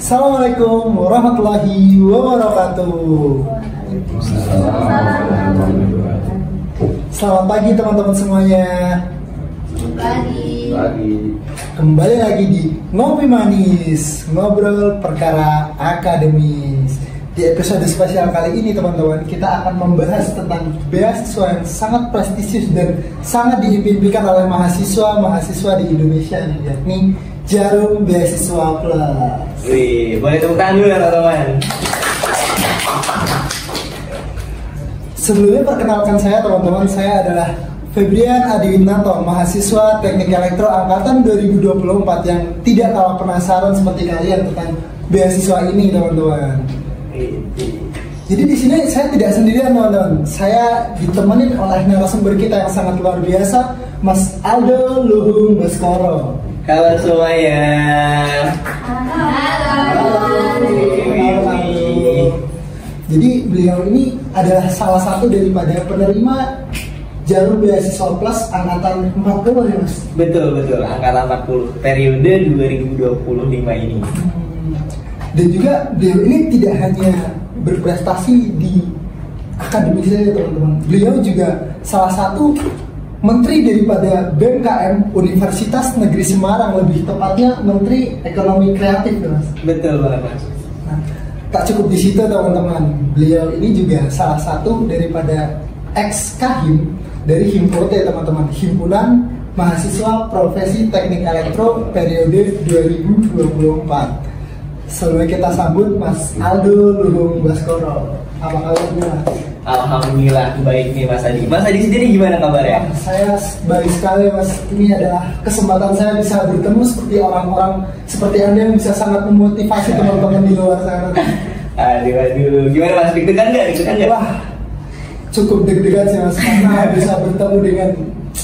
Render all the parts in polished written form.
Assalamualaikum warahmatullahi wabarakatuh. Selamat pagi teman-teman semuanya. Kembali lagi di Ngopi Manis, ngobrol perkara akademis. Di episode spesial kali ini teman-teman, kita akan membahas tentang beasiswa yang sangat prestisius dan sangat diimpikan oleh mahasiswa di Indonesia, yakni Jarum Beasiswa Plus. Wih, boleh tepuk tangan dulu ya teman-teman. Sebelumnya perkenalkan saya teman-teman, saya adalah Febrian Adiwinanto, mahasiswa Teknik Elektro angkatan 2024 yang tidak kalah penasaran seperti kalian tentang beasiswa ini teman-teman. Jadi di sini saya tidak sendirian teman-teman. Saya ditemani oleh narasumber kita yang sangat luar biasa, Mas Aldo Luhung Baskoro. Halo semuanya. Jadi beliau ini adalah salah satu daripada penerima Jarum Beasiswa Plus angkatan 40 ya Mas? Betul, angkatan 40 periode 2025 ini. Dan juga beliau ini tidak hanya berprestasi di akademis saja teman-teman. Beliau juga salah satu menteri daripada BMKM Universitas Negeri Semarang, lebih tepatnya Menteri Ekonomi Kreatif ya Mas? Betul banget Mas. Nah, tak cukup di situ teman-teman. Beliau ini juga salah satu daripada ex-Kahim dari Himprote teman-teman, Himpunan Mahasiswa Profesi Teknik Elektro periode 2024. Sebelumnya kita sambut Mas Aldo Luhung Baskoro. Apa kabarnya? Alhamdulillah baik nih Mas Adi. Mas Adi sendiri gimana kabarnya? Saya baik sekali Mas. Ini adalah kesempatan saya bisa bertemu seperti orang-orang seperti Anda yang bisa sangat memotivasi teman-teman di luar sana. Aduh, gimana Mas? Deg-degan nggak? Wah, cukup deg-degan sih Mas, karena bisa bertemu dengan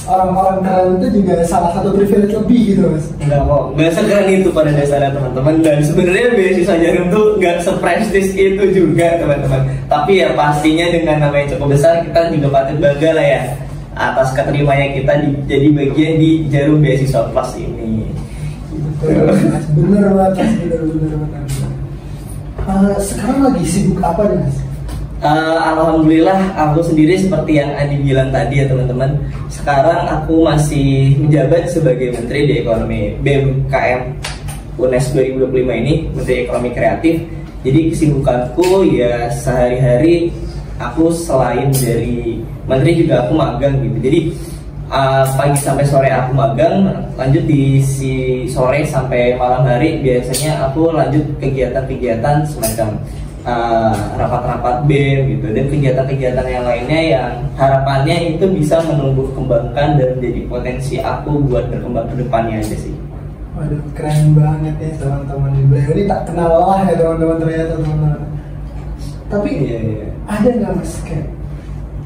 orang-orang keren itu juga salah satu privilege lebih gitu Mas. Enggak kok, nggak sekeren itu pada dasarnya teman-teman. Dan sebenarnya beasiswa Jarum tuh nggak seprestis itu juga teman-teman. Tapi ya pastinya dengan nama yang cukup besar, kita juga patut bangga lah ya atas keterimanya kita jadi bagian di Jarum Beasiswa Plus ini. Betul Mas, bener banget Mas, bener. Sekarang lagi sibuk apa nih Mas? Alhamdulillah aku sendiri seperti yang Adi bilang tadi ya teman-teman. Sekarang aku masih menjabat sebagai Menteri di Ekonomi BMKM UNES 2025 ini, Menteri Ekonomi Kreatif. Jadi kesibukanku ya sehari-hari aku selain dari Menteri juga aku magang gitu. Jadi pagi sampai sore aku magang, lanjut di sore sampai malam hari biasanya aku lanjut kegiatan-kegiatan semacam rapat-rapat BEM gitu, dan kegiatan-kegiatan yang lainnya yang harapannya itu bisa menumbuh kembangkan dan menjadi potensi aku buat berkembang ke depannya aja sih. Waduh, keren banget ya teman-teman. Beliau ini tak kenal lah ya teman-teman ternyata teman-teman. Tapi iya. Ada nggak Mas kayak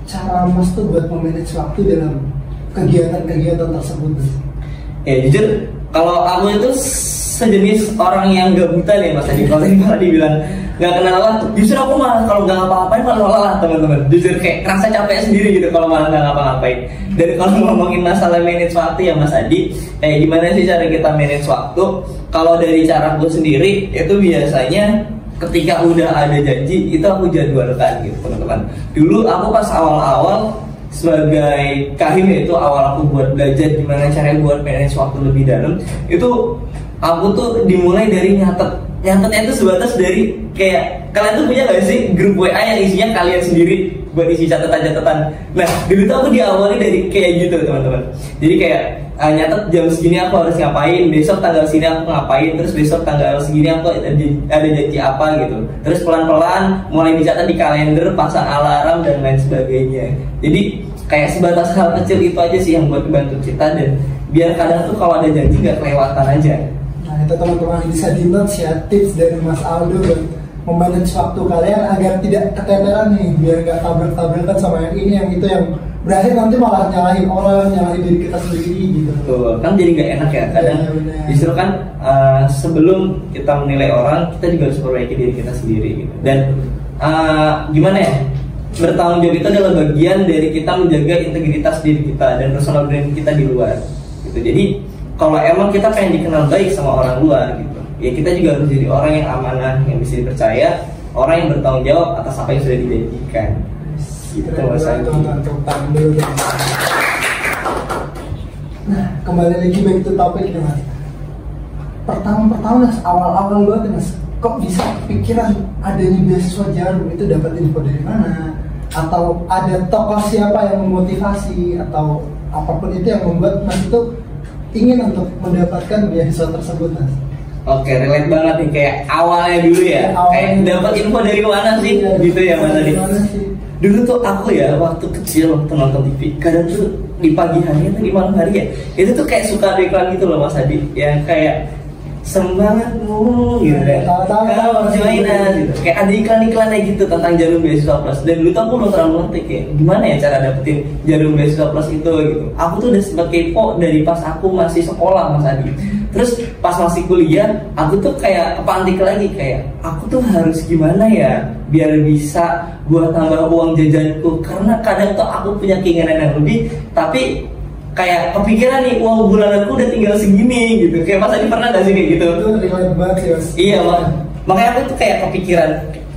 cara Mas tuh buat memanage waktu dalam kegiatan-kegiatan tersebut? Ya jujur, kalau aku itu sejenis orang yang gak buta nih Mas Adi. Kalau dibilang gak kenal lelah, justru aku malah kalau gak ngapa-ngapain malah lelah teman-teman. Jujur kayak rasa capek sendiri gitu kalau malah gak ngapa-ngapain. Dan kalau ngomongin masalah manage waktu ya Mas Adi, gimana sih cara kita manage waktu? Kalau dari cara aku sendiri itu biasanya ketika udah ada janji itu aku jadwalkan gitu teman-teman. Dulu aku pas awal-awal sebagai Kahim, yaitu awal aku buat belajar gimana caranya buat manage waktu lebih dalam, itu aku tuh dimulai dari nyatetnya itu sebatas dari kayak kalian tuh punya gak sih grup WA yang isinya kalian sendiri buat isi catatan-catatan. Nah dulu tuh aku diawali dari kayak gitu teman-teman. Jadi kayak nyatet jam segini aku harus ngapain, besok tanggal segini aku ngapain, terus besok tanggal segini aku ada janji apa gitu. Terus pelan-pelan mulai dicatat di kalender, pasang alarm dan lain sebagainya. Jadi kayak sebatas hal kecil itu aja sih yang buat bantu kita, dan biar kadang tuh kalau ada janji gak kelewatan aja. Nah itu teman-teman bisa di-note ya tips dari Mas Aldo buat memanage waktu kalian agar tidak keteteran nih, biar gak tabrak-tabrakan sama yang ini yang itu, yang berakhir nanti malah nyalahin orang, nyalahin diri kita sendiri gitu. Tuh, kan jadi gak enak ya kadang. Justru kan sebelum kita menilai orang, kita juga harus perbaiki diri kita sendiri gitu. Dan gimana ya, bertanggung jawab itu adalah bagian dari kita menjaga integritas diri kita dan personal brand kita di luar gitu. Jadi kalau emang kita pengen dikenal baik sama orang luar gitu, ya kita juga harus jadi orang yang amanah, yang bisa dipercaya, orang yang bertanggung jawab atas apa yang sudah dijanjikan. Gitu Mas Adi. Nah, kembali lagi back to topik ya Mas. Pertama Mas, awal-awal banget Mas, kok bisa pikiran adanya beasiswa Jarum, itu dapat info dari mana? Atau ada tokoh siapa yang memotivasi atau apapun itu yang membuat Mas itu ingin untuk mendapatkan beasiswa tersebut Mas? Oke, relate banget nih, kayak awalnya dulu ya, kayak dapat info dari mana sih, iya, gitu ya Mas Adi. Dulu tuh aku ya waktu kecil waktu nonton TV, kadang tuh di pagi hari atau di malam hari ya, itu tuh kayak suka ada iklan gitu loh Mas Adi, yang kayak semangatmu gitu ya, kalau join gitu, kayak ada iklan-iklannya gitu tentang Jarum Beasiswa Plus. Dan dulu tuh aku belum terlalu ngerti kayak gimana ya cara dapetin Jarum Beasiswa Plus itu gitu. Aku tuh udah sempat kepo dari pas aku masih sekolah Mas Adi. Terus pas masih kuliah, aku tuh kayak kepantik lagi, kayak aku tuh harus gimana ya biar bisa gua tambah uang jajanku, karena kadang tuh aku punya keinginan yang lebih, tapi kayak kepikiran nih uang bulananku udah tinggal segini gitu. Kayak Mas Adi pernah gak sih kayak gitu? Itu relate banget sih Mas. Iya makanya aku tuh kayak kepikiran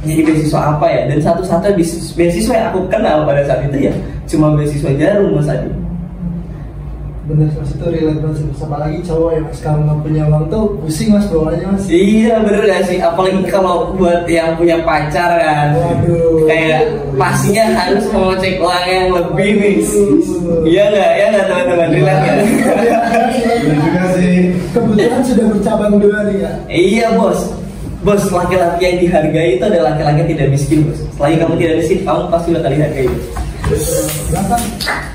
jadi beasiswa apa ya, dan satu-satunya beasiswa yang aku kenal pada saat itu ya cuma beasiswa Jarum Mas Adi. Bener Mas, itu relate banget sih, apalagi cowok ya Mas, kalau nggak punya uang tuh pusing Mas bawanya Mas. Iya bener gak sih, apalagi kalau buat yang punya pacar kan. Waduh, kayak pastinya harus mengocek uang yang lebih nih. Iya nggak teman-teman, relate ya. Juga sih, kebetulan sudah bercabang dua nih ya. Iya bos, laki-laki yang dihargai itu adalah laki-laki yang tidak miskin bos. Selagi kamu tidak miskin, kamu pasti bakal dihargai bos. Bahkan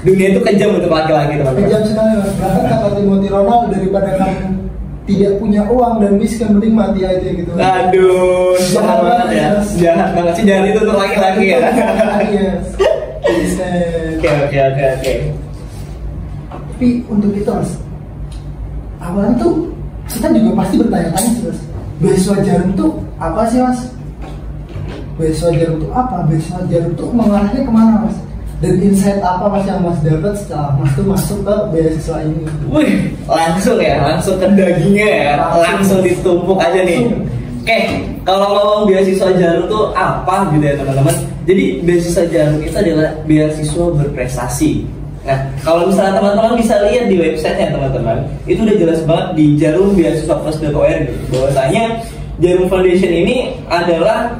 dunia itu kejam untuk laki-laki teman-teman. Kejam sekali Mas. Bahkan kata Timothy Ronald, daripada kamu tidak punya uang dan miskin, mending mati aja gitu. Aduh, jahat banget ya. Jahat banget sih, jahat itu untuk laki-laki ya. Oke. Tapi untuk itu Mas, awalnya tuh kita juga pasti bertanya-tanya sih Mas, beasiswa Jarum tuh apa sih Mas? Beasiswa Jarum tuh apa? Beasiswa Jarum tuh mengarahnya kemana Mas? Dan insight apa Mas yang Mas dapat setelah Mas tuh masuk ke beasiswa ini? Wih, langsung ke dagingnya ya, langsung ditumpuk aja nih. Oke, kalau ngomong beasiswa Jarum tuh apa gitu ya teman-teman. Jadi beasiswa Jarum itu adalah beasiswa berprestasi. Nah, kalau misalnya teman-teman bisa lihat di websitenya teman-teman, itu udah jelas banget di jarumbeasiswaplus.org bahwasanya Jarum Foundation ini adalah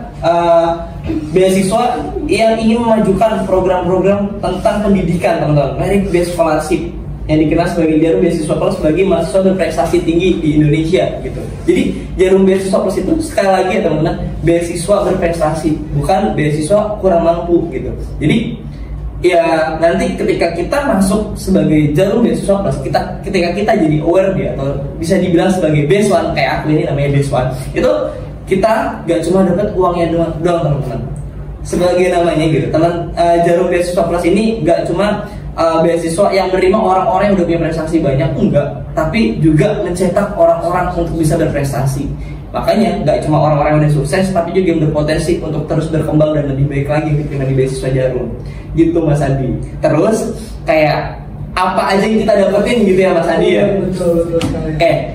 beasiswa yang ingin memajukan program-program tentang pendidikan teman-teman, merit-based scholarship yang dikenal sebagai Jarum Beasiswa Plus bagi mahasiswa berprestasi tinggi di Indonesia gitu. Jadi Jarum Beasiswa Plus itu sekali lagi ya teman-teman, beasiswa berprestasi, bukan beasiswa kurang mampu gitu. Jadi ya nanti ketika kita masuk sebagai Jarum Beasiswa Plus, ketika kita jadi aware dia, atau bisa dibilang sebagai base one, kayak aku ini namanya base one, itu kita gak cuma dapat uangnya doang teman-teman. Sebagai namanya gitu, Jarum Beasiswa Plus ini gak cuma beasiswa yang menerima orang-orang yang udah punya prestasi banyak, enggak, tapi juga mencetak orang-orang untuk bisa berprestasi. Makanya gak cuma orang-orang yang udah sukses, tapi juga yang berpotensi untuk terus berkembang dan lebih baik lagi ketika di beasiswa Jarum gitu Mas Adi. Terus kayak apa aja yang kita dapetin gitu ya Mas Adi ya. Betul.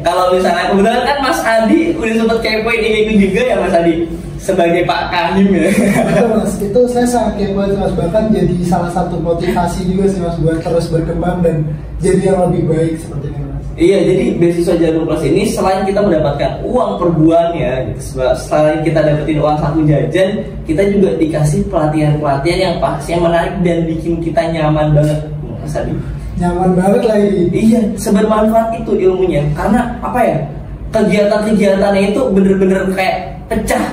Kalau misalnya kebetulan kan Mas Adi udah sempet kepoin ini juga ya Mas Adi sebagai Pak Kahim ya. Betul Mas, itu saya sangat kepo Mas, bahkan jadi salah satu motivasi juga sih Mas buat terus berkembang dan jadi yang lebih baik seperti ini Mas. Iya, jadi beasiswa Jarum Plus ini selain kita mendapatkan uang per bulannya, selain kita dapetin uang saku jajan, kita juga dikasih pelatihan-pelatihan yang pastinya menarik dan bikin kita nyaman banget Mas Adi. Nyaman banget lagi. Iya, sebermanfaat itu ilmunya. Karena apa ya, kegiatan-kegiatannya itu bener-bener kayak pecah,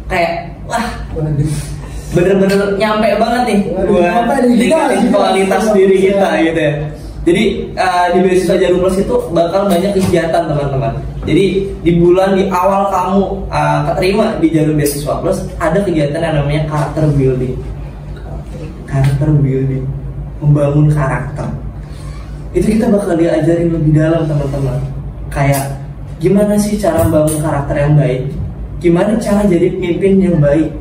kayak wah, bener-bener nyampe banget nih buat tingkatin kualitas diri kita gitu ya. Jadi di beasiswa Jarum Plus itu bakal banyak kegiatan teman-teman. Jadi di awal kamu keterima di Jarum Beasiswa Plus, ada kegiatan yang namanya karakter building, membangun karakter. Itu kita bakal diajarin lebih dalam teman-teman. Kayak gimana sih cara membangun karakter yang baik, gimana cara jadi pemimpin yang baik.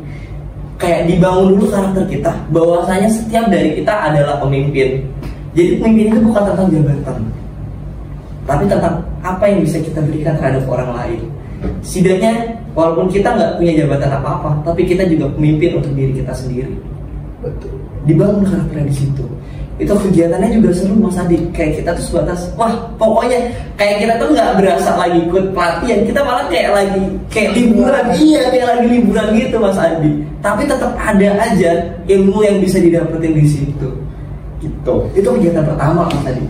Kayak dibangun dulu karakter kita, bahwasanya setiap dari kita adalah pemimpin. Jadi pemimpin itu bukan tentang jabatan, tapi tentang apa yang bisa kita berikan terhadap orang lain. setidaknya walaupun kita nggak punya jabatan apa-apa, tapi kita juga pemimpin untuk diri kita sendiri. Betul. Dibangun karakternya di situ. Itu kegiatannya juga seru Mas Adi. Kayak kita tuh sebatas, wah pokoknya kayak kita tuh nggak berasa lagi ikut pelatihan, kita malah kayak liburan. Iya, kayak lagi liburan gitu Mas Adi. Tapi tetap ada aja ilmu yang bisa didapetin di situ. Gitu. Itu kegiatan pertama Mas Adi.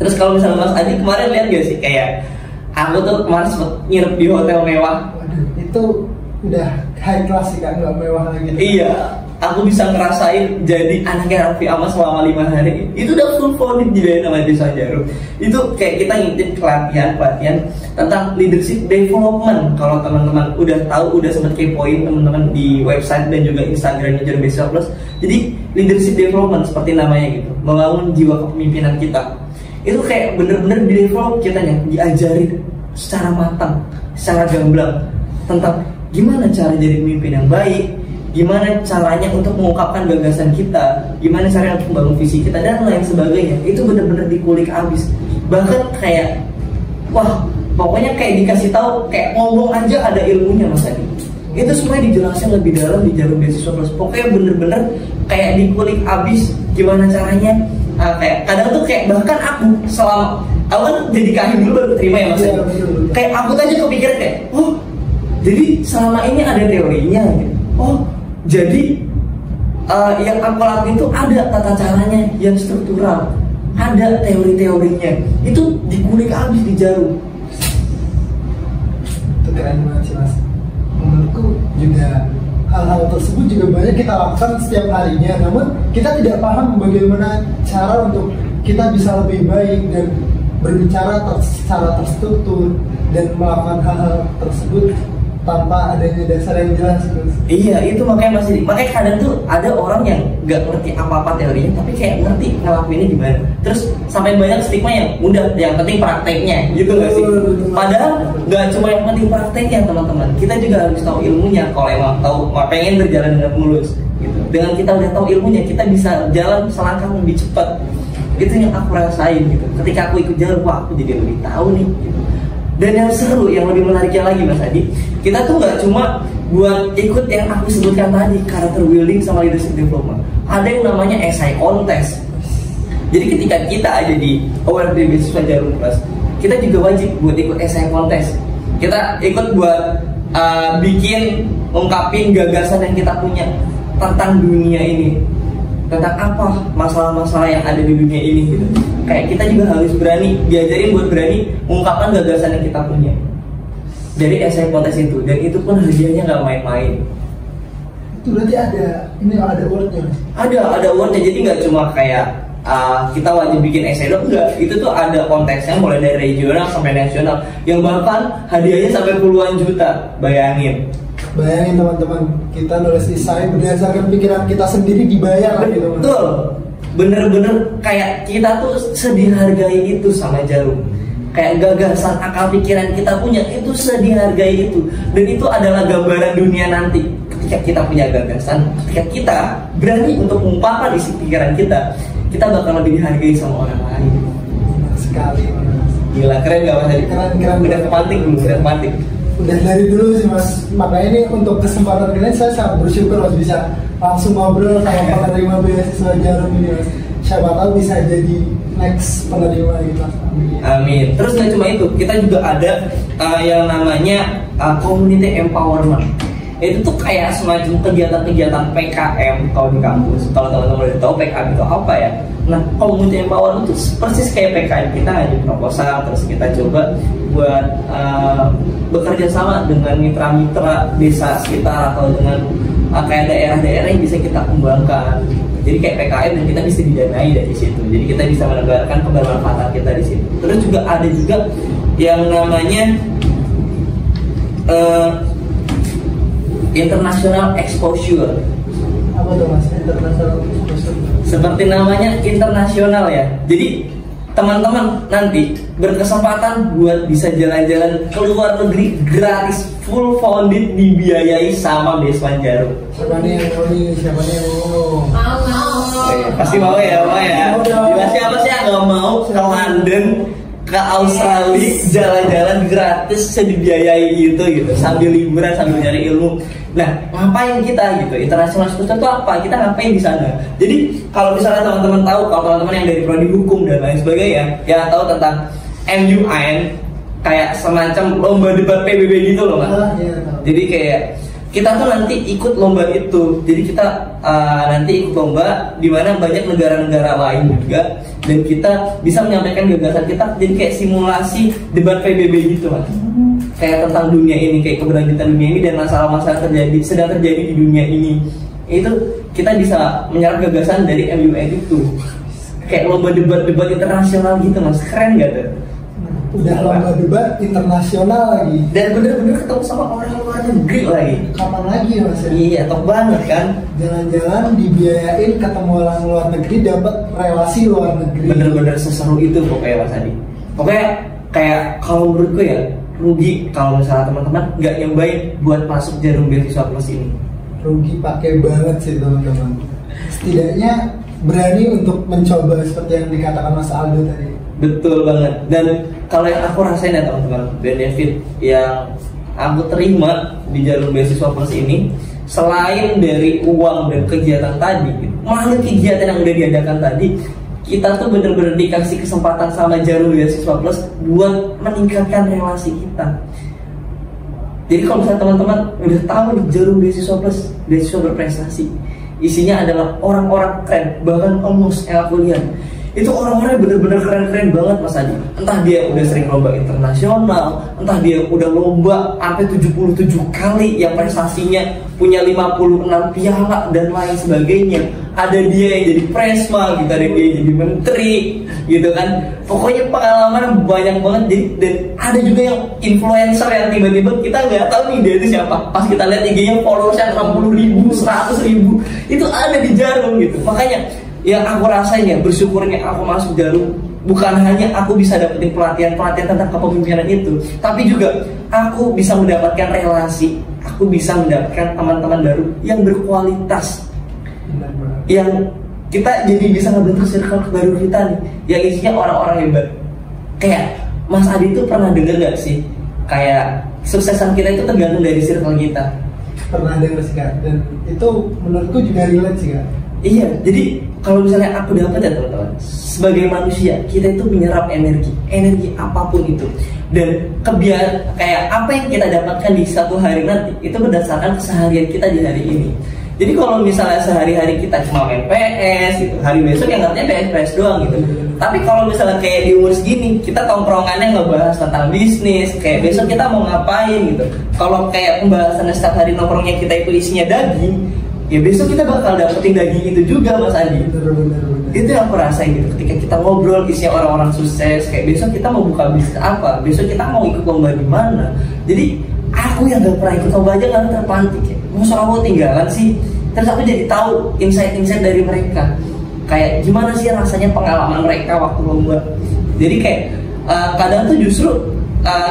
Terus kalau misalnya Mas Adi kemarin lihat gak sih kayak aku tuh kemarin sempet nginep di hotel mewah. Waduh, itu udah high class sih kan, nggak mewah lagi. Iya, aku bisa ngerasain jadi anaknya Raffi Ahmad selama 5 hari. Itu udah full folded dibayar sama Desa Jarum. Itu kayak kita ngintip pelatihan tentang leadership development. Kalau teman-teman udah tahu, udah sempet kepoin teman-teman di website dan juga Instagramnya Jarum Beasiswa Plus. Jadi leadership development seperti namanya gitu, membangun jiwa kepemimpinan kita. Itu kayak bener-bener di-develop kitanya, diajarin secara matang, secara gamblang tentang gimana cara jadi pemimpin yang baik, gimana caranya untuk mengungkapkan gagasan kita, gimana caranya untuk membangun visi kita dan lain sebagainya. Itu bener-bener dikulik abis. Bahkan kayak wah, pokoknya kayak dikasih tahu, kayak ngomong aja ada ilmunya Mas Adi. Itu semuanya dijelasin lebih dalam di Jarum Beasiswa Plus. Pokoknya bener-bener kayak dikulik abis gimana caranya. Kayak kadang tuh kayak bahkan aku kan jadi kahim dulu baru terima ya Mas Adi. Kayak aku aja kepikiran kayak, oh jadi selama ini ada teorinya gitu. Oh jadi yang aku lakuin itu ada tata caranya yang struktural, ada teori-teorinya. Itu dikulik abis di Jarum. Itu keren banget sih Mas. Menurutku juga hal-hal tersebut juga banyak kita lakukan setiap harinya, namun kita tidak paham bagaimana cara untuk kita bisa lebih baik dan berbicara secara terstruktur dan melakukan hal-hal tersebut tanpa adanya dasar yang jelas. Iya, itu makanya makanya kadang tuh ada orang yang nggak ngerti apa-apa teorinya, tapi kayak ngerti ngelakuinnya gimana. Terus sampai banyak stigma yang udah yang penting prakteknya, gitu nggak sih? Padahal nggak cuma yang penting prakteknya teman-teman. Kita juga harus tahu ilmunya kalau emang tahu pengen berjalan dengan mulus. Gitu. Dengan kita udah tahu ilmunya, kita bisa jalan selangkah lebih cepat. Itu yang aku rasain gitu. Ketika aku ikut jalan, wah aku jadi lebih tahu nih. Gitu. Dan yang seru, yang lebih menariknya lagi Mas Adi, kita tuh nggak cuma buat ikut yang aku sebutkan tadi, character building sama leadership development. Ada yang namanya essay contest. Jadi ketika kita ada di Award Beasiswa Jarum Plus, kita juga wajib buat ikut essay contest. Kita ikut buat bikin, ungkapin gagasan yang kita punya tentang dunia ini, tentang apa masalah-masalah yang ada di dunia ini gitu. Kayak kita juga harus berani, diajarin buat berani mengungkapkan gagasan yang kita punya dari essay contest itu, dan itu pun hadiahnya nggak main-main. Itu berarti ada awardnya? Ada awardnya, jadi nggak cuma kayak kita wajib bikin essay dong, enggak. Itu tuh ada kontesnya mulai dari regional sampai nasional, yang bahkan hadiahnya sampai puluhan juta. Bayangin teman-teman, kita nulis esai berdasarkan pikiran kita sendiri, dibayar lah gitu. Betul, bener-bener kayak kita tuh sedihargai itu sama Jarum. Kayak gagasan, akal pikiran kita punya itu sedihargai itu. Dan itu adalah gambaran dunia nanti. Ketika kita punya gagasan, ketika kita berani untuk mengungkapkan isi pikiran kita bakal lebih dihargai sama orang lain. Sekali. Gila, keren gak Mas? Keren. Udah kepantik belum? Udah kepantik. Udah dari dulu sih Mas. Makanya ini untuk kesempatan kalian saya sangat bersyukur Mas bisa langsung ngobrol sama penerima beasiswa Jarum ini Mas. Siapa tahu bisa jadi next penerima gitu Mas. Amin. Terus nggak cuma itu, kita juga ada yang namanya community empowerment. Itu tuh kayak semacam kegiatan-kegiatan PKM kalau di kampus. Kalau teman-teman udah tahu PKM itu apa ya? Nah, community empowerment itu persis kayak PKM, kita ngajak proposal, terus kita coba buat bekerja sama dengan mitra-mitra desa sekitar atau dengan kayak daerah-daerah yang bisa kita kembangkan. Jadi kayak PKM dan kita bisa didanai dari situ. Jadi kita bisa menebarkan kebermanfaatan kita di situ. Terus juga ada juga yang namanya international exposure. Apa tuh Mas? International exposure. Seperti namanya internasional ya. Jadi teman-teman nanti berkesempatan buat bisa jalan-jalan ke luar negeri gratis, full founded, dibiayai sama Beasiswa Jarum. Siapa nih yang mau? Pasti mau ya, Jelas siapa sih yang nggak mau ke London ke Australia jalan-jalan gratis dibiayai gitu sambil liburan sambil nyari ilmu. Nah, ngapain kita gitu? International School itu apa? Kita ngapain di sana? Jadi kalau misalnya teman-teman tahu, kalau teman-teman yang dari prodi hukum dan lain sebagainya, ya tahu tentang MUIN, kayak semacam lomba debat PBB gitu loh, Mas. Jadi kayak kita tuh nanti ikut lomba itu. Jadi kita nanti ikut lomba di mana banyak negara-negara lain juga, dan kita bisa menyampaikan gagasan kita. Jadi kayak simulasi debat PBB gitu, Mas. Kayak tentang dunia ini, kayak keberlanjutan dunia ini dan masalah-masalah sedang terjadi di dunia ini. Itu kita bisa menyerap gagasan dari MUIN itu. Kayak lomba debat internasional gitu, Mas. Keren gak tuh? Udah lomba debat internasional lagi. Dan bener-bener ketemu sama orang luar negeri lagi. Kapan lagi ya, Mas? Iya, top banget kan? Jalan-jalan dibiayain, ketemu orang luar negeri, dapat relasi luar negeri. Bener-bener seseru itu pokoknya, Mas Adi. Pokoknya kayak kalau menurutku ya, rugi kalau misalnya teman-teman nggak nyobain buat masuk Jarum Beasiswa Plus ini. Rugi pakai banget sih teman-teman. Setidaknya berani untuk mencoba seperti yang dikatakan Mas Aldo tadi. Betul banget. Dan kalau yang aku rasain ya teman-teman, benefit yang aku terima di Jarum Beasiswa Plus ini, selain dari uang dan kegiatan tadi, malah kegiatan yang udah diadakan tadi, kita tuh bener-bener dikasih kesempatan sama Jarum Beasiswa Plus buat meningkatkan relasi kita. Jadi kalau misalnya teman-teman udah tahu nih Jarum Beasiswa Plus, beasiswa berprestasi, isinya adalah orang-orang keren. Bahkan almost yang aku lihat itu orang-orangnya bener-bener keren-keren banget, Mas Adi. Entah dia udah sering lomba internasional, entah dia udah lomba sampai 77 kali yang prestasinya punya 56 piala dan lain sebagainya. Ada dia yang jadi presma gitu, ada dia yang jadi menteri gitu kan. Pokoknya pengalaman banyak banget. Jadi, dan ada juga yang influencer yang tiba-tiba kita nggak tahu nih dia itu siapa. Pas kita lihat IG-nya followersnya 60.000, 100.000, itu ada di Jarum gitu. Makanya yang aku rasain ya, bersyukurnya aku masuk Jarum, bukan hanya aku bisa dapetin pelatihan tentang kepemimpinan itu, tapi juga aku bisa mendapatkan relasi, aku bisa mendapatkan teman-teman baru yang berkualitas, yang kita jadi bisa ngebentuk circle baru kita nih, yang isinya orang-orang hebat. Kayak Mas Adi itu pernah denger gak sih, kayak suksesan kita itu tergantung dari circle kita? Pernah denger sih Kak, dan itu menurutku juga relate sih Kak. Iya, jadi kalau misalnya aku dapat ya teman-teman, sebagai manusia kita itu menyerap energi apapun itu, dan kayak apa yang kita dapatkan di satu hari nanti itu berdasarkan keseharian kita di hari ini. Jadi kalau misalnya sehari-hari kita cuma main PS gitu, hari besok yang ngertinya PS doang gitu. Tapi kalau misalnya kayak di umur segini, kita tongkrongannya ngebahas tentang bisnis, kayak besok kita mau ngapain gitu. Kalau kayak pembahasannya setiap hari nongkrongnya kita itu isinya daging, ya besok kita bakal dapetin daging itu juga, Mas Adi. Bener. Itu yang aku rasain gitu, ketika kita ngobrol isinya orang-orang sukses, kayak besok kita mau buka bisnis apa, besok kita mau ikut lomba di mana. Jadi aku yang gak pernah ikut lomba aja kan terpantik ya, masa aku tinggalan sih. Terus aku jadi tahu insight dari mereka, kayak gimana sih rasanya pengalaman mereka waktu lomba. Jadi kayak kadang tuh justru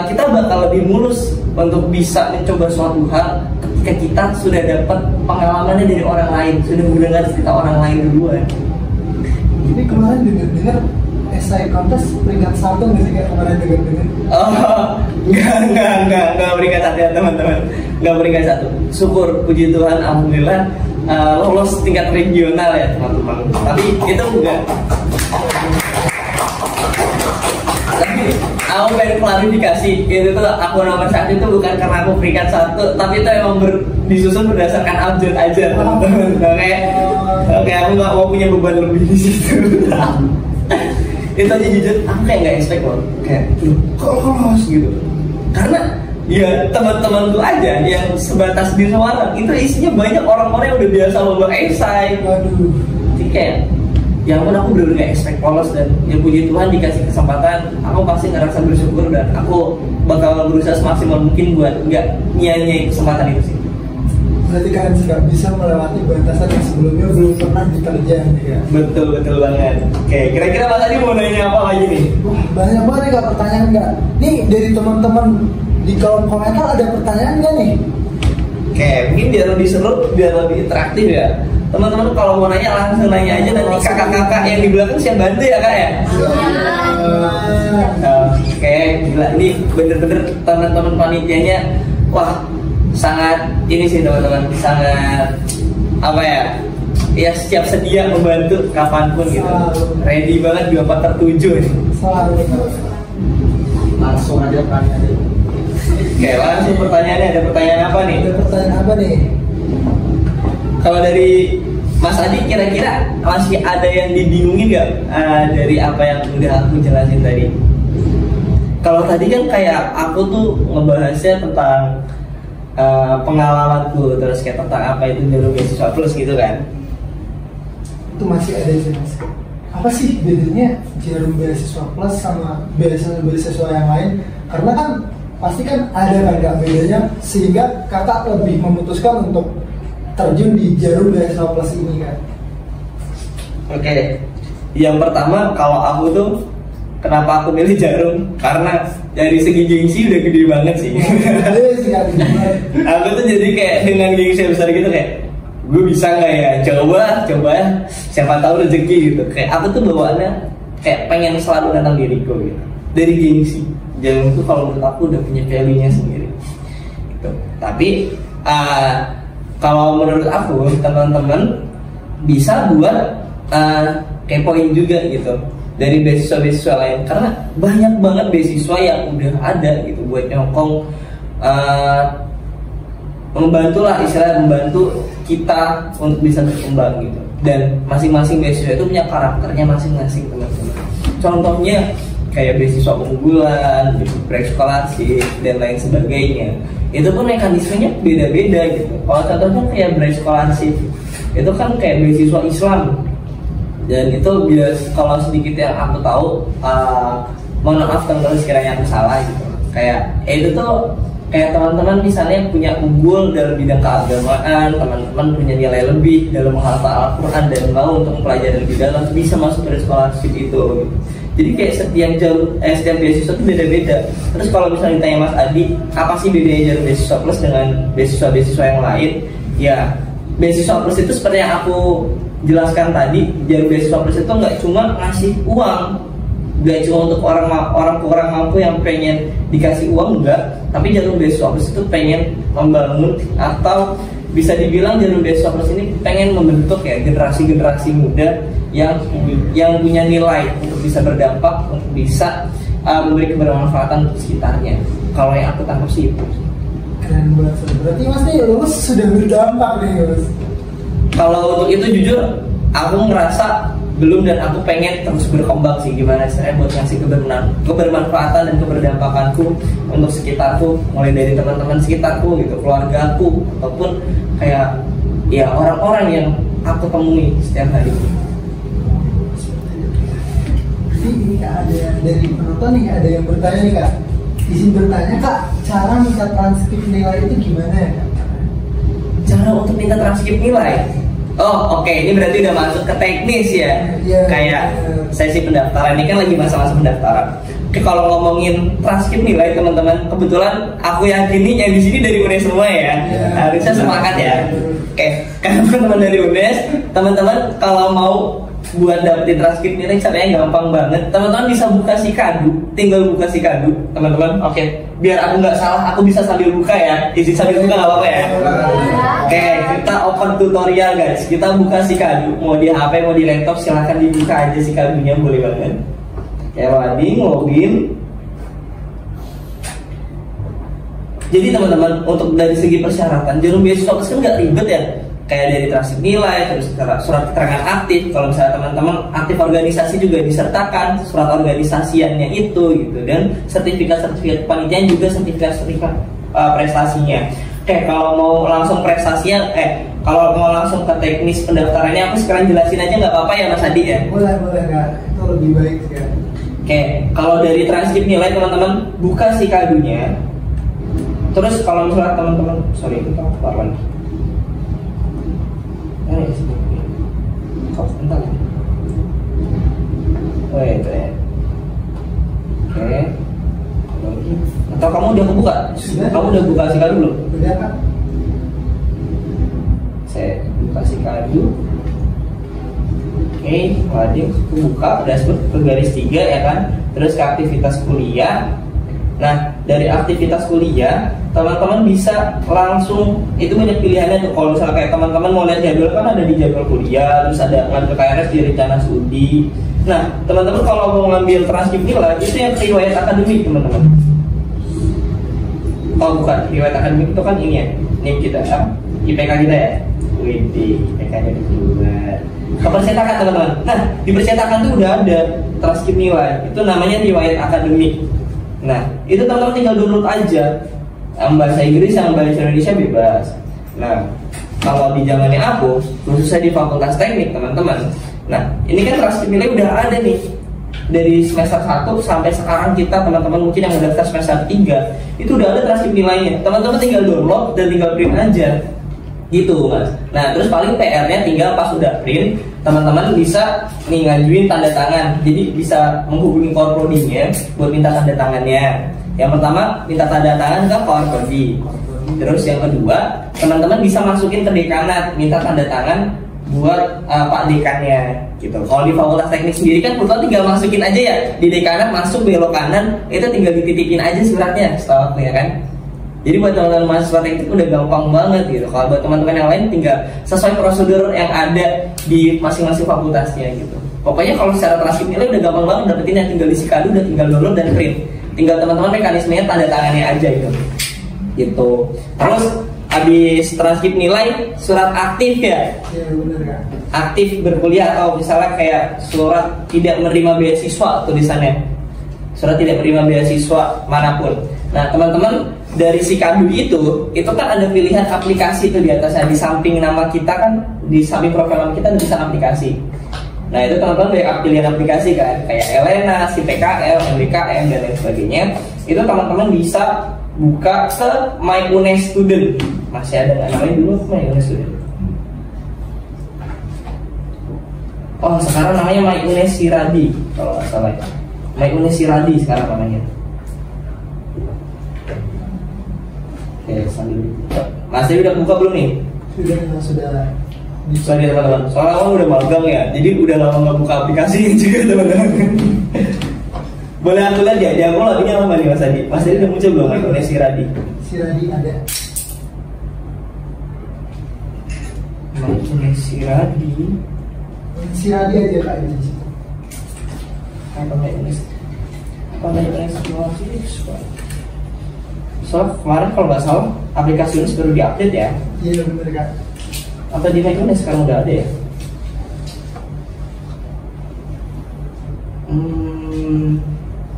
kita bakal lebih mulus untuk bisa mencoba suatu hal ketika kita sudah dapat pengalamannya dari orang lain, sudah mendengar cerita orang lain duluan. Jadi kemarin dengar SI kontes peringkat 1 nggak sih kayak kemarin dengar? Oh, enggak peringkat 1 ya teman-teman, enggak peringkat 1. Syukur, puji Tuhan, alhamdulillah lolos tingkat regional ya teman-teman. Tapi itu enggak. Tapi aku pengen klarifikasi, itu tuh aku nomor 1 itu bukan karena aku peringkat 1, tapi itu emang disusun berdasarkan abjad aja teman-teman. Oke, aku nggak mau punya beban lebih di situ. Itu aja jujur, aku kayak nggak expect loh, kayak kok lolos gitu. Karena ya teman-teman tuh aja yang sebatas di Semarang itu isinya banyak orang-orang yang udah biasa lomba esai. Waduh. Jadi kayak ya ampun, aku bener-bener gak expect lolos, dan ya puji Tuhan dikasih kesempatan, aku pasti ngerasa bersyukur dan aku bakal berusaha semaksimal mungkin buat nggak nyanyi kesempatan itu sih. Berarti kalian sudah bisa melewati batasan yang sebelumnya belum pernah diterjang ya. Betul banget. Oke, kira-kira Mas Adi mau nanya apa lagi nih? Wah, banyak banget nih Kak pertanyaan nggak? Nih dari teman-teman di kolom komentar ada pertanyaan nggak nih? Oke, mungkin biar lebih seru, biar lebih interaktif ya. Teman-teman kalau mau nanya langsung nanya aja, nanti kakak-kakak yang di belakang siap bantu ya Kak ya. kayak gila ini bener-bener teman-teman panitianya wah sangat ini sih teman-teman, sangat apa ya siap sedia membantu kapanpun gitu, ready banget 24/7 nih. Langsung aja kan. Oke, langsung pertanyaannya, ada pertanyaan apa nih? Ada pertanyaan apa nih? Kalau dari Mas Adi kira-kira masih ada yang dibingungin nggak dari apa yang udah aku jelasin tadi? Kalau tadi kan kayak aku tuh ngebahasnya tentang pengalamanku, terus kayak tentang apa itu jalur beasiswa plus gitu kan? Itu masih ada sih mas. Apa sih bedanya jarum beasiswa plus sama beasiswa yang lain? Karena kan pasti kan ada kan nggak bedanya, sehingga kakak lebih memutuskan untuk terjun di jarum beasiswa plus ini kan? Oke, yang pertama kalau aku tuh kenapa aku milih jarum, karena dari segi gengsi udah gede banget sih. Aku tuh jadi kayak dengan gengsi besar gitu kayak gue bisa nggak ya, coba siapa tahu rezeki gitu. Kayak aku tuh bawaannya kayak pengen selalu nanam diriku gitu dari gengsi. Jarum tuh kalau menurut aku udah punya value-nya sendiri gitu. Tapi kalau menurut aku teman-teman bisa buat kepoin juga gitu dari beasiswa-beasiswa lain, karena banyak banget beasiswa yang udah ada gitu buat nyokong membantu kita untuk bisa berkembang gitu. Dan masing-masing beasiswa itu punya karakternya masing-masing teman-teman. Contohnya kayak beasiswa unggulan, preskolastik dan lain sebagainya. Itu pun mekanismenya beda-beda gitu. Kalau contohnya kayak preskolastik itu kan kayak beasiswa Islam. Dan itu kalau sedikit yang aku tahu, mohon maaf kalau sekiranya aku salah gitu. Kayak itu tuh kayak teman-teman misalnya punya unggul dalam bidang keagamaan, teman-teman punya nilai lebih dalam menghafal Al-Quran dan mau untuk mempelajari lebih dalam, bisa masuk dari scholarship itu gitu. Jadi kayak setiap beasiswa itu beda-beda. Terus kalau misalnya ditanya Mas Adi, apa sih bedanya jarum beasiswa plus dengan beasiswa yang lain? Ya, beasiswa plus itu seperti yang aku jelaskan tadi, jarum beasiswa plus itu nggak cuma ngasih uang, nggak cuma untuk orang kurang mampu yang pengen dikasih uang, enggak. Tapi jarum beasiswa plus itu pengen membangun, atau bisa dibilang jarum beasiswa plus ini pengen membentuk ya generasi muda yang punya nilai untuk bisa berdampak, untuk bisa memberi kebermanfaatan untuk sekitarnya. Kalau yang aku tangkap sih itu. Keren banget. Berarti mas nih lulus sudah berdampak nih mas. Kalau untuk itu jujur aku ngerasa belum, dan aku pengen terus berkembang sih, gimana caranya buat ngasih kebermanfaatan dan keberdampakanku untuk sekitarku, mulai dari teman-teman sekitarku gitu, keluargaku, ataupun kayak ya orang-orang yang aku temui setiap hari. Ini kak, ada dari penonton nih, ada yang bertanya nih kak, izin bertanya kak, cara minta transkrip nilai itu gimana ya kak? Cara untuk minta transkrip nilai? Oh oke, ini berarti udah masuk ke teknis ya. Kayak sesi pendaftaran, ini kan lagi masa-masa pendaftaran. Oke, kalau ngomongin transkrip nilai teman-teman, kebetulan aku yakini yang di sini dari UNES semua ya. Harusnya semangat ya. Oke, karena teman-teman dari UNES, teman-teman kalau mau buat dapetin transkrip nilai caranya gampang banget. Teman-teman bisa buka Sikadu, tinggal buka Sikadu teman-teman. Oke, biar aku nggak salah, aku bisa sambil buka ya. Izin sambil buka nggak apa-apa ya. Oke, kita open tutorial guys. Kita buka Sikadu, mau di HP mau di laptop silahkan dibuka aja Sikadunya, boleh banget. Loading, login. Jadi teman-teman, untuk dari segi persyaratan jarum beasiswa kan nggak ribet ya. Kayak dari transkrip nilai, terus surat keterangan aktif. Kalau misalnya teman-teman aktif organisasi juga disertakan surat organisasiannya itu gitu, dan sertifikat panitiaan juga sertifikat prestasinya. Oke, kalau mau langsung prestasinya, kalau mau langsung ke teknis pendaftarannya, aku sekarang jelasin aja nggak apa-apa ya Mas Adi ya? Boleh kak, itu lebih baik ya. Oke, kalau dari transkrip nilai teman-teman buka Sikadunya. Terus kalau misalnya teman-teman, sorry itu keluar lagi. Bentar. Oh itu ya. Oke. Atau kamu udah buka? Kamu udah buka Sikadu belum? Udah kak. Saya buka Sikadu. Oke, wajib buka dashboard ke garis 3 ya kan. Terus ke aktivitas kuliah. Nah, dari aktivitas kuliah, teman-teman bisa langsung, itu banyak pilihannya tuh. Kalau misalnya kayak teman-teman mau lihat jadwal kan ada di jadwal kuliah, terus ada ngambil KRS di rencana studi. Nah, teman-teman kalau mau ngambil transkrip nilai itu yang riwayat akademik teman-teman. Oh bukan, riwayat akademik itu kan ini ya, ini kita IPK kita ya. Wih, IPK-nya keluar. Kepercetakan teman-teman. Nah, di percetakan tuh udah ada transkrip nilai. Itu namanya riwayat akademik. Nah, itu teman-teman tinggal download aja. Yang bahasa Inggris, yang bahasa Indonesia bebas. Nah, kalau di zamannya aku, khususnya di Fakultas Teknik teman-teman. Nah, ini kan transkrip nilai udah ada nih. Dari semester 1 sampai sekarang kita teman-teman mungkin yang udah daftar semester 3 itu udah ada transkrip nilainya. Teman-teman tinggal download dan tinggal print aja. Gitu mas. Nah terus paling PR-nya tinggal pas udah print, teman-teman bisa nih ngajuin tanda tangan. Jadi bisa menghubungi korprodinya buat minta tanda tangannya. Yang pertama minta tanda tangan ke korprodi. Terus yang kedua teman-teman bisa masukin ke dekanat, minta tanda tangan buat Pak dekannya gitu. Kalau di Fakultas Teknik sendiri kan kebetulan tinggal masukin aja ya di dekanat, masuk belok kanan itu tinggal dititikin aja suratnya setahu aku ya kan. Jadi buat teman-teman mahasiswa teknik udah gampang banget gitu. Kalau buat teman-teman yang lain tinggal sesuai prosedur yang ada di masing-masing fakultasnya gitu. Pokoknya kalau secara transkrip nilai udah gampang banget dapetinnya, tinggal isi kado, udah tinggal download dan print. Tinggal teman-teman mekanismenya tanda tangannya aja gitu. Gitu. Terus habis transkrip nilai surat aktif ya. Iya benar kan. Aktif berkuliah atau misalnya kayak surat tidak menerima beasiswa tulisannya. Surat tidak menerima beasiswa manapun. Nah teman-teman dari si kado itu kan ada pilihan aplikasi tuh di atasnya, di samping nama kita kan, di samping profil nama kita ada tulisan aplikasi. Nah itu teman-teman dari pilihan aplikasi kan, kayak Elena, si PKL, MBKM dan lain sebagainya. Itu teman-teman bisa buka ke My UNES Student. Masih ada nggak namanya dulu My UNES Student? Oh sekarang namanya My UNES Siradi kalau nggak salah ya. My UNES Siradi sekarang namanya. Oke, sambil buka. Mas Dewi udah buka belum nih? Sudah. Bisa dia teman-teman. Soalnya kamu udah magang ya, jadi udah lama nggak buka aplikasi juga teman-teman. Boleh aku lihat ya, dia aku lagi apa nih Mas Adi? Mas Dewi udah muncul belum? Oleh Siradi. Siradi ada. Oleh Siradi. Siradi aja kak di situ. Apa namanya? Soalnya kemarin kalau nggak salah aplikasi ini baru diupdate ya. Iya benar kak. Atau di Mac UNES sekarang udah ada ya?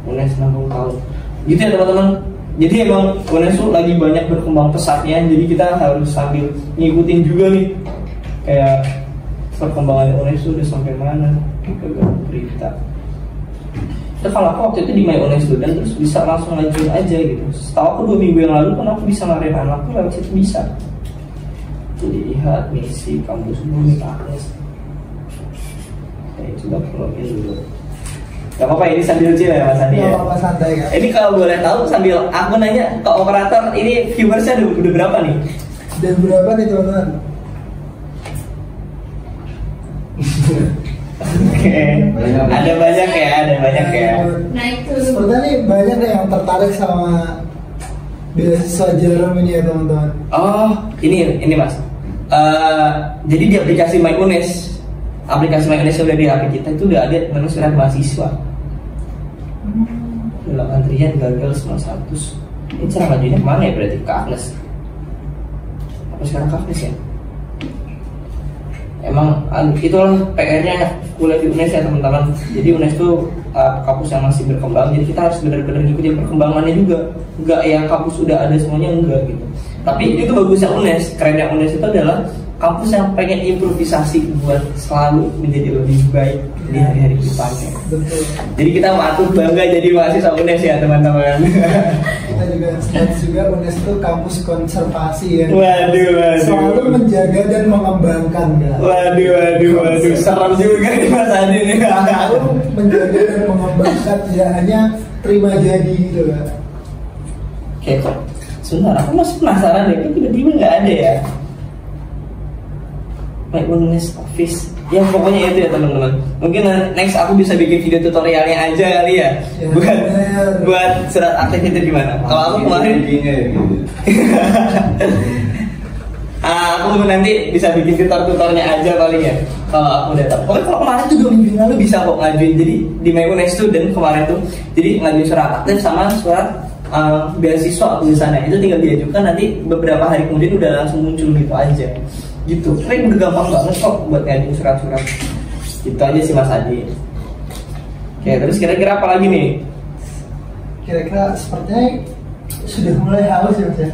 UNES 60 tahun. Gitu ya teman-teman. Jadi emang UNES tuh lagi banyak berkembang pesatnya. Jadi kita harus sambil ngikutin juga nih. Kayak perkembangan UNES tuh udah sampai mana? Kita berita. Terus kalau aku waktu itu di My UNES Student terus bisa langsung lanjut aja gitu. Setahu aku 2 minggu yang lalu kan aku bisa ngarahin anakku lewat situ bisa. Jadi lihat misi kampus Bumi Aknes. Saya coba login dulu. Gak apa-apa ini sambil chill ya Mas Andi ya. Gak apa-apa santai kan. Ini kalau boleh tahu sambil aku nanya ke operator ini viewersnya udah berapa nih? Dan berapa nih teman-teman? Oke. Ada banyak ya. Nah itu. Sepertinya nih banyak deh yang tertarik sama beasiswa jarum ini ya teman-teman. Oh, ini Mas. Jadi di aplikasi My UNES, aplikasi My UNES udah di HP kita itu udah ada menu surat mahasiswa. Dalam antrian gagal semua status. Ini cara ngajuinnya kemana ya berarti ke Agnes? Apa sekarang ke Agnes ya? Emang itulah PR-nya kuliah di UNES ya teman-teman. Jadi UNES tuh kampus yang masih berkembang. Jadi kita harus benar-benar ngikutin perkembangannya juga. Enggak yang kampus udah ada semuanya enggak gitu. Tapi itu bagusnya UNES. Kerennya UNES itu adalah kampus yang pengen improvisasi buat selalu menjadi lebih baik di hari-hari depannya. Betul. Jadi kita patut bangga jadi mahasiswa UNES ya teman-teman. Kita juga UNES itu kampus konservasi ya. Waduh. Selalu menjaga dan mengembangkan kan. Waduh. Serem juga nih Mas Adi nih. Selalu menjaga dan mengembangkan, tidak hanya terima jadi gitu kan. Oke kok. Sebentar, aku masih penasaran deh. Tiba-tiba nggak ada ya. My UNES Office. Ya pokoknya itu ya teman-teman. Mungkin next aku bisa bikin video tutorialnya aja kali ya. Buat surat aktif itu gimana? Kalau aku kemarin aku nanti bisa bikin tutor-tutornya aja paling ya. Kalau aku udah tahu. Pokoknya kalau kemarin tuh 2 minggu lalu bisa kok ngajuin. Jadi di My UNES Student kemarin tuh, jadi ngajuin surat aktif sama surat beasiswa aku di sana. Itu tinggal diajukan, nanti beberapa hari kemudian udah langsung muncul gitu aja. Gitu. Keren, udah gampang banget kok buat ngajuin surat-surat. Gitu aja sih Mas Adi. Oke, terus kira-kira apa lagi nih? Kira-kira sepertinya sudah mulai haus ya Mas ya.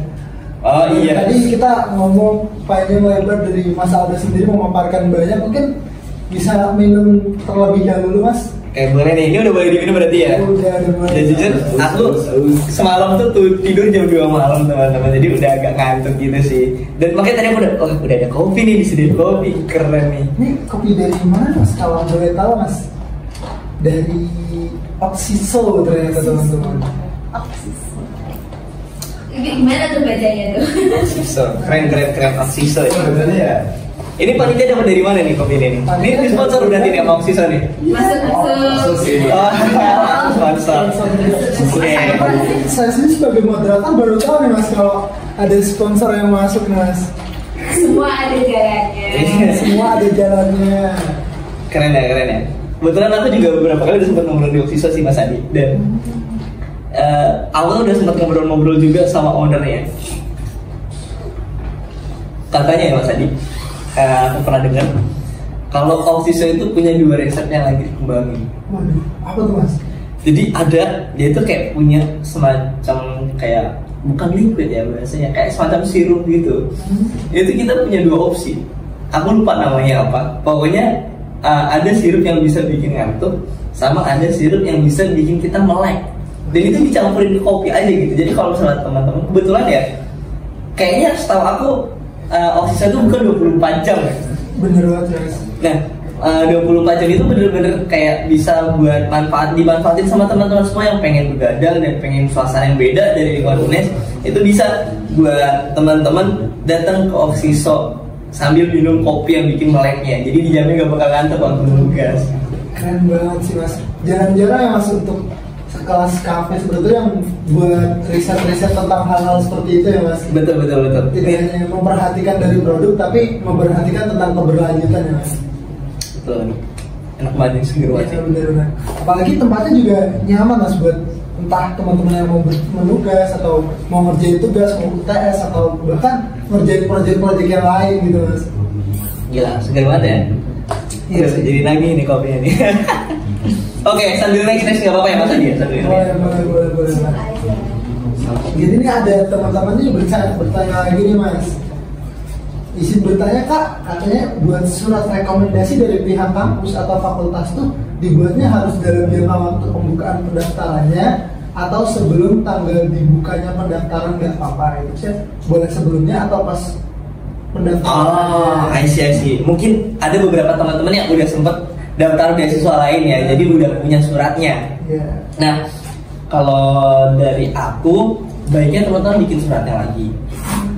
Oh iya. Tadi kita ngomong panjang lebar dari Mas Aldo sendiri memaparkan banyak, mungkin bisa minum terlebih dahulu Mas. Boleh nih, ini udah boleh diminum berarti ya? Udah Ya jujur, aku semalam tuh tidur jam 2 malam teman-teman, jadi udah agak ngantuk gitu sih. Dan makanya tadi aku udah ada kopi nih, disediain kopi, keren nih. Ini kopi dari mana Mas? Kalau boleh tahu Mas? Dari Oxiso ternyata teman-teman. Oxiso. Gimana tuh bacanya tuh? Oxiso, keren Oxiso ya. Ini panitia dapat dari mana nih kopi ini? Ini sponsor udah nih sama Oxiso nih. Masuk. Sponsor. Saya sendiri sebagai moderator baru tahu nih Mas kalau ada sponsor yang masuk Mas. Semua ada jalannya. Semua ada jalannya. Keren ya. Kebetulan aku juga beberapa kali udah sempat ngobrol di Oxiso sih Mas Adi. Dan awal udah sempat ngobrol-ngobrol juga sama ownernya. Katanya ya Mas Adi, aku pernah dengar kalau Oxiso itu punya 2 resep yang lagi dikembangin. Waduh, apa tuh Mas? Jadi dia tuh kayak punya semacam kayak bukan liquid ya bahasanya, kayak semacam sirup gitu. Itu kita punya 2 opsi. Aku lupa namanya apa. Pokoknya ada sirup yang bisa bikin ngantuk, sama ada sirup yang bisa bikin kita melek. Dan itu dicampurin ke kopi aja gitu. Jadi kalau misalnya teman-teman kebetulan ya, kayaknya setahu aku Oxiso itu bukan 24 jam ya. Bener banget Mas. Nah 24 jam itu bener-bener kayak bisa buat dimanfaatin sama teman-teman semua yang pengen begadang dan pengen suasana yang beda dari lingkungan UNES. Itu bisa buat teman-teman datang ke Oxiso sambil minum kopi yang bikin meleknya. Jadi dijamin gak bakal ngantuk waktu nugas. Keren banget sih Mas. Jarang-jarang ya Mas untuk kelas kafe seperti itu yang buat riset-riset tentang hal-hal seperti itu ya Mas. Betul. Tidak hanya memperhatikan dari produk tapi memperhatikan tentang keberlanjutan ya Mas. Betul. Enak banget yang seger banget. Ya, benar. Apalagi tempatnya juga nyaman Mas buat entah teman-teman yang mau menugas atau mau ngerjain tugas, mau UTS atau bahkan ngerjain proyek-proyek yang lain gitu Mas. Gila, seger banget ya. Iya, jadi lagi nih kopinya nih. Oke, sambil naik next nggak apa-apa ya Mas Adi ya? Boleh. Jadi ini ada teman-teman nih bertanya lagi nih Mas. Izin bertanya Kak, katanya buat surat rekomendasi dari pihak kampus atau fakultas tuh dibuatnya harus dalam jangka waktu pembukaan pendaftarannya atau sebelum tanggal dibukanya pendaftaran nggak apa-apa itu sih? Boleh sebelumnya atau pas pendaftaran? I see. Mungkin ada beberapa teman-teman yang udah sempet daftar beasiswa lain ya, jadi udah punya suratnya. Yeah. Nah, kalau dari aku baiknya teman-teman bikin suratnya lagi.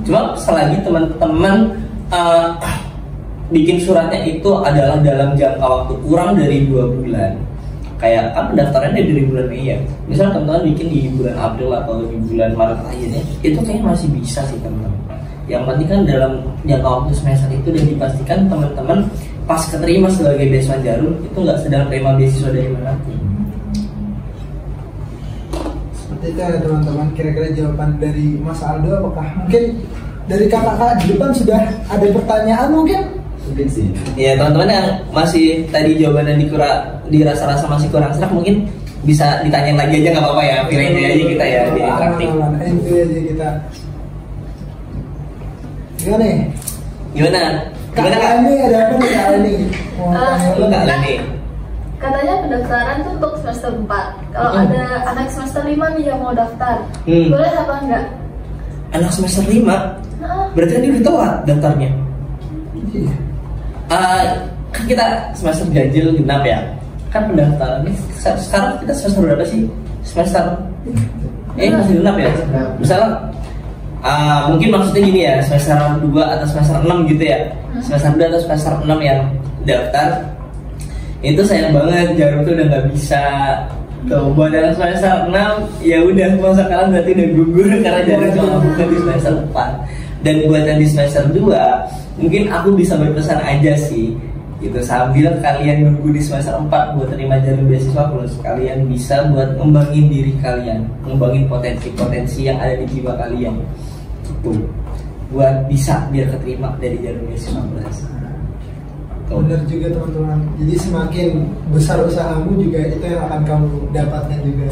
Cuma selagi teman-teman bikin suratnya itu adalah dalam jangka waktu kurang dari 2 bulan. Kayak kan pendaftarannya dari bulan Mei ya. Misal teman-teman bikin di bulan April atau di bulan Maret akhirnya, itu kayaknya masih bisa sih teman-teman. Yang penting kan dalam jangka waktu semester itu dan dipastikan teman-teman pas keterima sebagai beasiswa Jarum itu nggak sedang terima beasiswa dari mana pun. Seperti itu ya teman-teman, kira-kira jawaban dari Mas Aldo. Apakah mungkin dari kakak-kakak di depan sudah ada pertanyaan mungkin? Mungkin sih. Ya teman-teman yang masih tadi jawabannya dirasa-rasa masih kurang serak mungkin bisa ditanyain lagi aja nggak apa-apa ya, pilih aja kita ya di interaktif. Itu aja kita. Gimana Kak? Ini ada apa nih Kak ini? Katanya pendaftaran tuh untuk semester 4. Kalau ada anak semester 5 nih yang mau daftar, boleh apa enggak? Anak semester 5? Berarti kan dia udah telat daftarnya. Iya. Kan kita semester ganjil genap ya. Kan pendaftaran sekarang kita semester berapa sih? Semester masih genap ya? Misalnya mungkin maksudnya gini ya, semester 2 atau semester 6 gitu ya. Semester 2 atau semester 6 yang daftar. Itu sayang banget, Jarum tuh udah nggak bisa. Tuh buat yang semester 6 ya udah, masa sekarang berarti udah gugur karena Jarum cuma buka di semester 4. Dan buat yang di semester 2 mungkin aku bisa berpesan aja sih gitu, sambil kalian nunggu di semester 4 buat terima Jarum beasiswa plus, kalian bisa buat ngembangin diri kalian, ngembangin potensi-potensi yang ada di jiwa kalian gitu, buat bisa biar keterima dari Jarum beasiswa plus. Benar juga teman-teman, jadi semakin besar usahamu juga itu yang akan kamu dapatkan juga.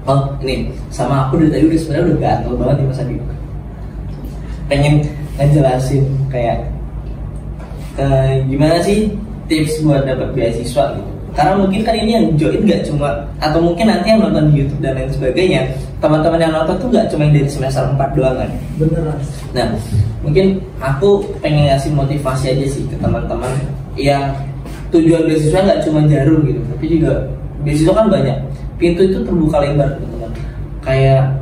Oh ini sama aku dari tadi udah sebenarnya udah gatel banget nih Mas Adi, pengen ngejelasin kayak gimana sih tips buat dapat beasiswa gitu. Karena mungkin kan ini yang join gak cuma, atau mungkin nanti yang nonton di YouTube dan lain sebagainya, teman-teman yang nonton tuh gak cuma yang dari semester 4 doang kan. Beneran. Nah mungkin aku pengen ngasih motivasi aja sih ke teman-teman yang tujuan beasiswa gak cuma Jarum gitu, tapi juga beasiswa kan banyak, pintu itu terbuka lebar teman-teman. Kayak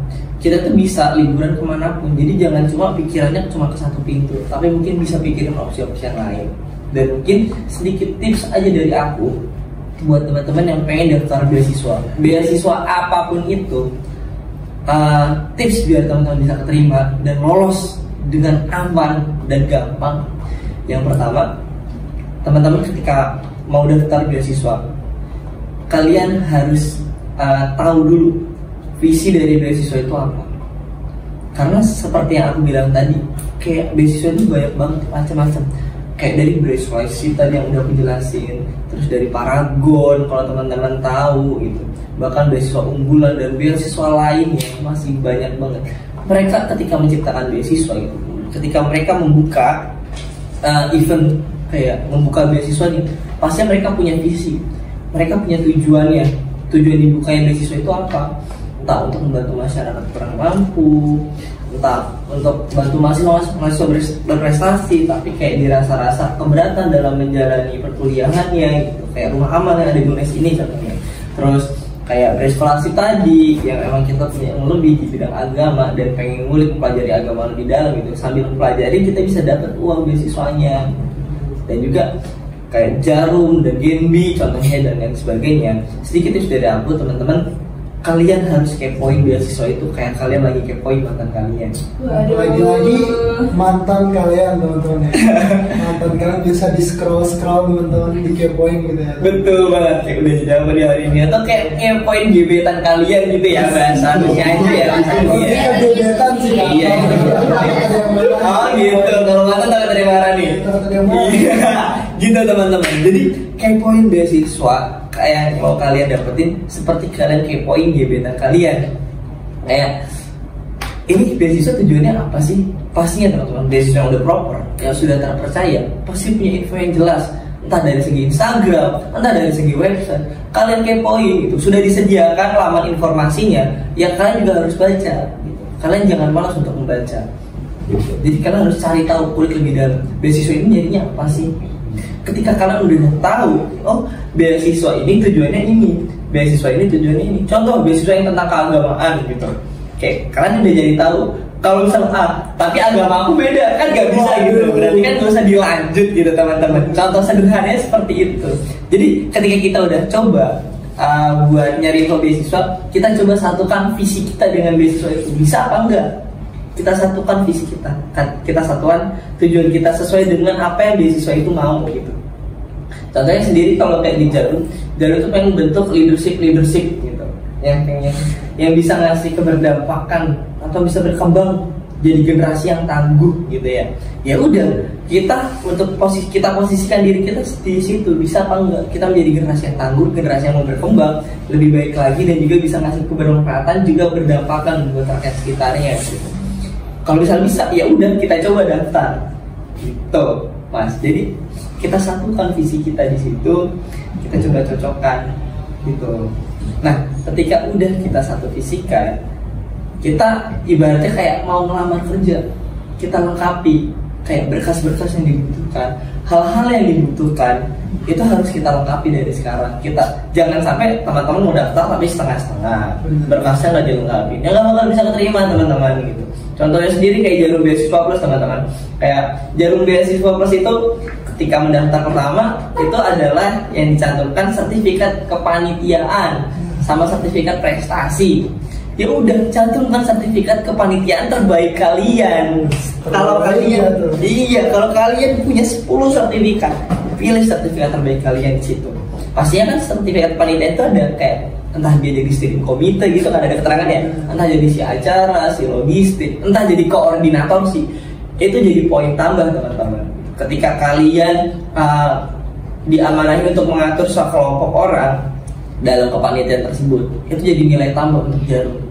kita tuh bisa liburan kemanapun, jadi jangan cuma pikirannya cuma ke satu pintu, tapi mungkin bisa pikirin opsi-opsi yang lain. Dan mungkin sedikit tips aja dari aku buat teman-teman yang pengen daftar beasiswa apapun itu, tips biar teman-teman bisa keterima dan lolos dengan aman dan gampang. Yang pertama, teman-teman ketika mau daftar beasiswa, kalian harus tahu dulu visi dari beasiswa itu apa. Karena seperti yang aku bilang tadi, kayak beasiswa itu banyak banget macam-macam. Kayak dari beasiswa tadi yang udah aku jelasin, terus dari Paragon kalau teman-teman tahu gitu, bahkan beasiswa unggulan dan beasiswa lainnya masih banyak banget. Mereka ketika menciptakan beasiswa itu, ketika mereka membuka event kayak membuka beasiswa nih, pasti mereka punya visi, mereka punya tujuannya. Tujuan dibukanya beasiswa itu apa? Entah untuk membantu masyarakat kurang mampu, entah untuk bantu mahasiswa berprestasi, tapi kayak dirasa-rasa keberatan dalam menjalani perkuliahannya gitu. Kayak Rumah Aman yang ada di UNES ini contohnya. Terus kayak bereksplorasi tadi yang emang kita punya yang lebih di bidang agama dan pengen ngulik mempelajari agama lebih dalam gitu. Sambil mempelajari kita bisa dapat uang beasiswanya. Dan juga kayak Jarum dan Genbi contohnya dan lain sebagainya. Sedikit tips dari aku teman-teman, kalian harus kepoin beasiswa itu kayak kalian lagi kepoin mantan kalian. Lagi-lagi mantan kalian teman-teman ya. Mantan kalian bisa di scroll teman-teman, di kepoin gitu ya. Betul banget, kayak udah jawab di hari ini. Atau kayak kepoin gebetan kalian gitu ya, bahasa Indonesia aja ya. Iya, gebetan sih. Iya. Oh gitu, kalau mantan tak dari mana nih? Iya, gitu teman-teman. Jadi kepoin beasiswa kayak mau kalian dapetin seperti kalian kepoin gebetan kalian. Kayak ini beasiswa tujuannya apa sih? Pastinya teman-teman, beasiswa yang udah proper, yang sudah terpercaya, pasti punya info yang jelas. Entah dari segi Instagram, entah dari segi website, kalian kepoin itu sudah disediakan laman informasinya, yang kalian juga harus baca. Gitu. Kalian jangan malas untuk membaca. Gitu. Jadi kalian harus cari tahu kulik lebih dalam. Beasiswa ini jadinya apa sih? Ketika kalian udah tahu, oh beasiswa ini tujuannya ini, beasiswa ini tujuannya ini. Contoh beasiswa yang tentang keagamaan gitu. Kayak kalian udah jadi tahu. Kalau misalnya tapi agama aku beda, kan gak bisa gitu. Berarti kan gak usah dilanjut gitu teman-teman. Contoh sederhananya seperti itu. Jadi ketika kita udah coba buat nyari info beasiswa, kita coba satukan visi kita dengan beasiswa itu. Bisa apa enggak? Kita satukan visi kita satukan tujuan kita sesuai dengan apa yang beasiswa itu mau gitu. Contohnya sendiri kalau kayak di Jarum itu pengen bentuk leadership gitu, yang bisa ngasih keberdampakan atau bisa berkembang jadi generasi yang tangguh gitu ya. Ya udah, kita untuk posisikan diri kita di situ, bisa apa enggak kita menjadi generasi yang tangguh, generasi yang mau berkembang lebih baik lagi dan juga bisa ngasih kebermanfaatan juga berdampakan buat rakyat sekitarnya gitu. Kalau misalnya bisa, ya udah kita coba daftar, gitu, Mas. Jadi kita satukan visi kita di situ, kita coba cocokkan, gitu. Nah, ketika udah kita satu visikan, kita ibaratnya kayak mau ngelamar kerja, kita lengkapi kayak berkas-berkas yang dibutuhkan, hal-hal yang dibutuhkan itu harus kita lengkapi dari sekarang. Kita jangan sampai teman-teman mau daftar tapi setengah-setengah, berkasnya nggak dilengkapi, ya nggak bakal bisa keterima teman-teman gitu. Contohnya sendiri kayak Jarum Beasiswa Plus teman-teman. Kayak Jarum Beasiswa Plus itu ketika mendaftar pertama itu adalah yang dicantumkan sertifikat kepanitiaan sama sertifikat prestasi. Ya udah, cantumkan sertifikat kepanitiaan terbaik kalian. Kalau kalian, iya, kalau kalian punya 10 sertifikat, pilih sertifikat terbaik kalian di situ. Pastinya kan sertifikat kepanitiaan itu ada kayak entah dia jadi steering komite gitu kan, ada keterangan ya, entah jadi si acara, si logistik, entah jadi koordinator sih. Itu jadi poin tambah teman-teman. Ketika kalian diamanahi untuk mengatur sekelompok orang dalam kepanitiaan tersebut, itu jadi nilai tambah untuk Jarum.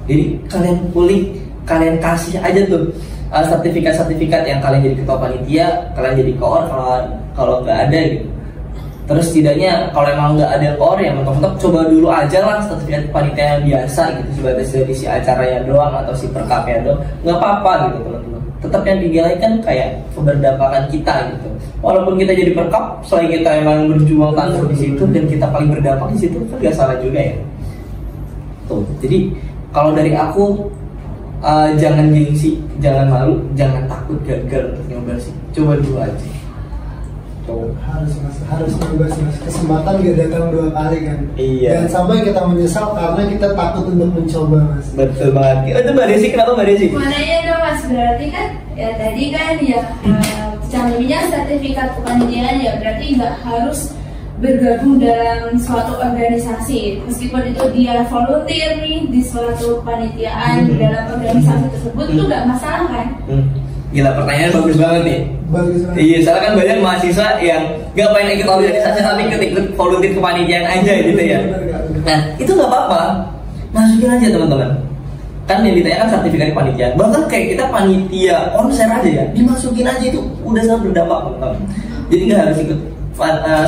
Jadi kalian kulik, kalian kasih aja tuh sertifikat-sertifikat yang kalian jadi ketua panitia, kalian jadi koor kalau nggak ada gitu. Terus setidaknya kalau emang nggak ada koor ya mentok-mentok coba dulu aja lah sertifikat panitia yang biasa gitu, sebatas dari si acaranya doang atau si perkapnya doang, nggak apa-apa gitu teman-teman. Tetap yang dinilai kan kayak keberdampakan kita gitu. Walaupun kita jadi perkap, selain kita emang berjuang tanpa di situ dan kita paling berdampak di situ kan nggak salah juga ya. Tuh, jadi kalau dari aku jangan gengsi, jangan malu, jangan takut gagal untuk nyoba sih. Coba dulu aja. Harus nyoba sih mas. Kesempatan gak datang 2 kali kan. Iya. Jangan sampai kita menyesal karena kita takut untuk mencoba mas. Betul banget. Itu Mbak Desi, kenapa Mbak Desi? Mananya dong mas, berarti kan ya tadi kan ya cantumnya sertifikat kepanitiaan ya, berarti nggak harus bergabung dalam suatu organisasi, meskipun itu dia volunteer nih di suatu kepanitiaan di dalam organisasi tersebut itu nggak masalah kan? Gila, pertanyaan bagus banget nih. Bagus banget. Iya, soalnya kan banyak mahasiswa yang gak pengen ikut organisasi tapi ikut volunteer kepanitiaan aja gitu ya. Nah, itu nggak apa-apa, masukin aja teman-teman. Kan yang ditanya kan sertifikat kepanitiaan. Bahkan kayak kita panitia konser aja ya, dimasukin aja, itu udah sangat berdampak teman-teman. Jadi nggak harus ikut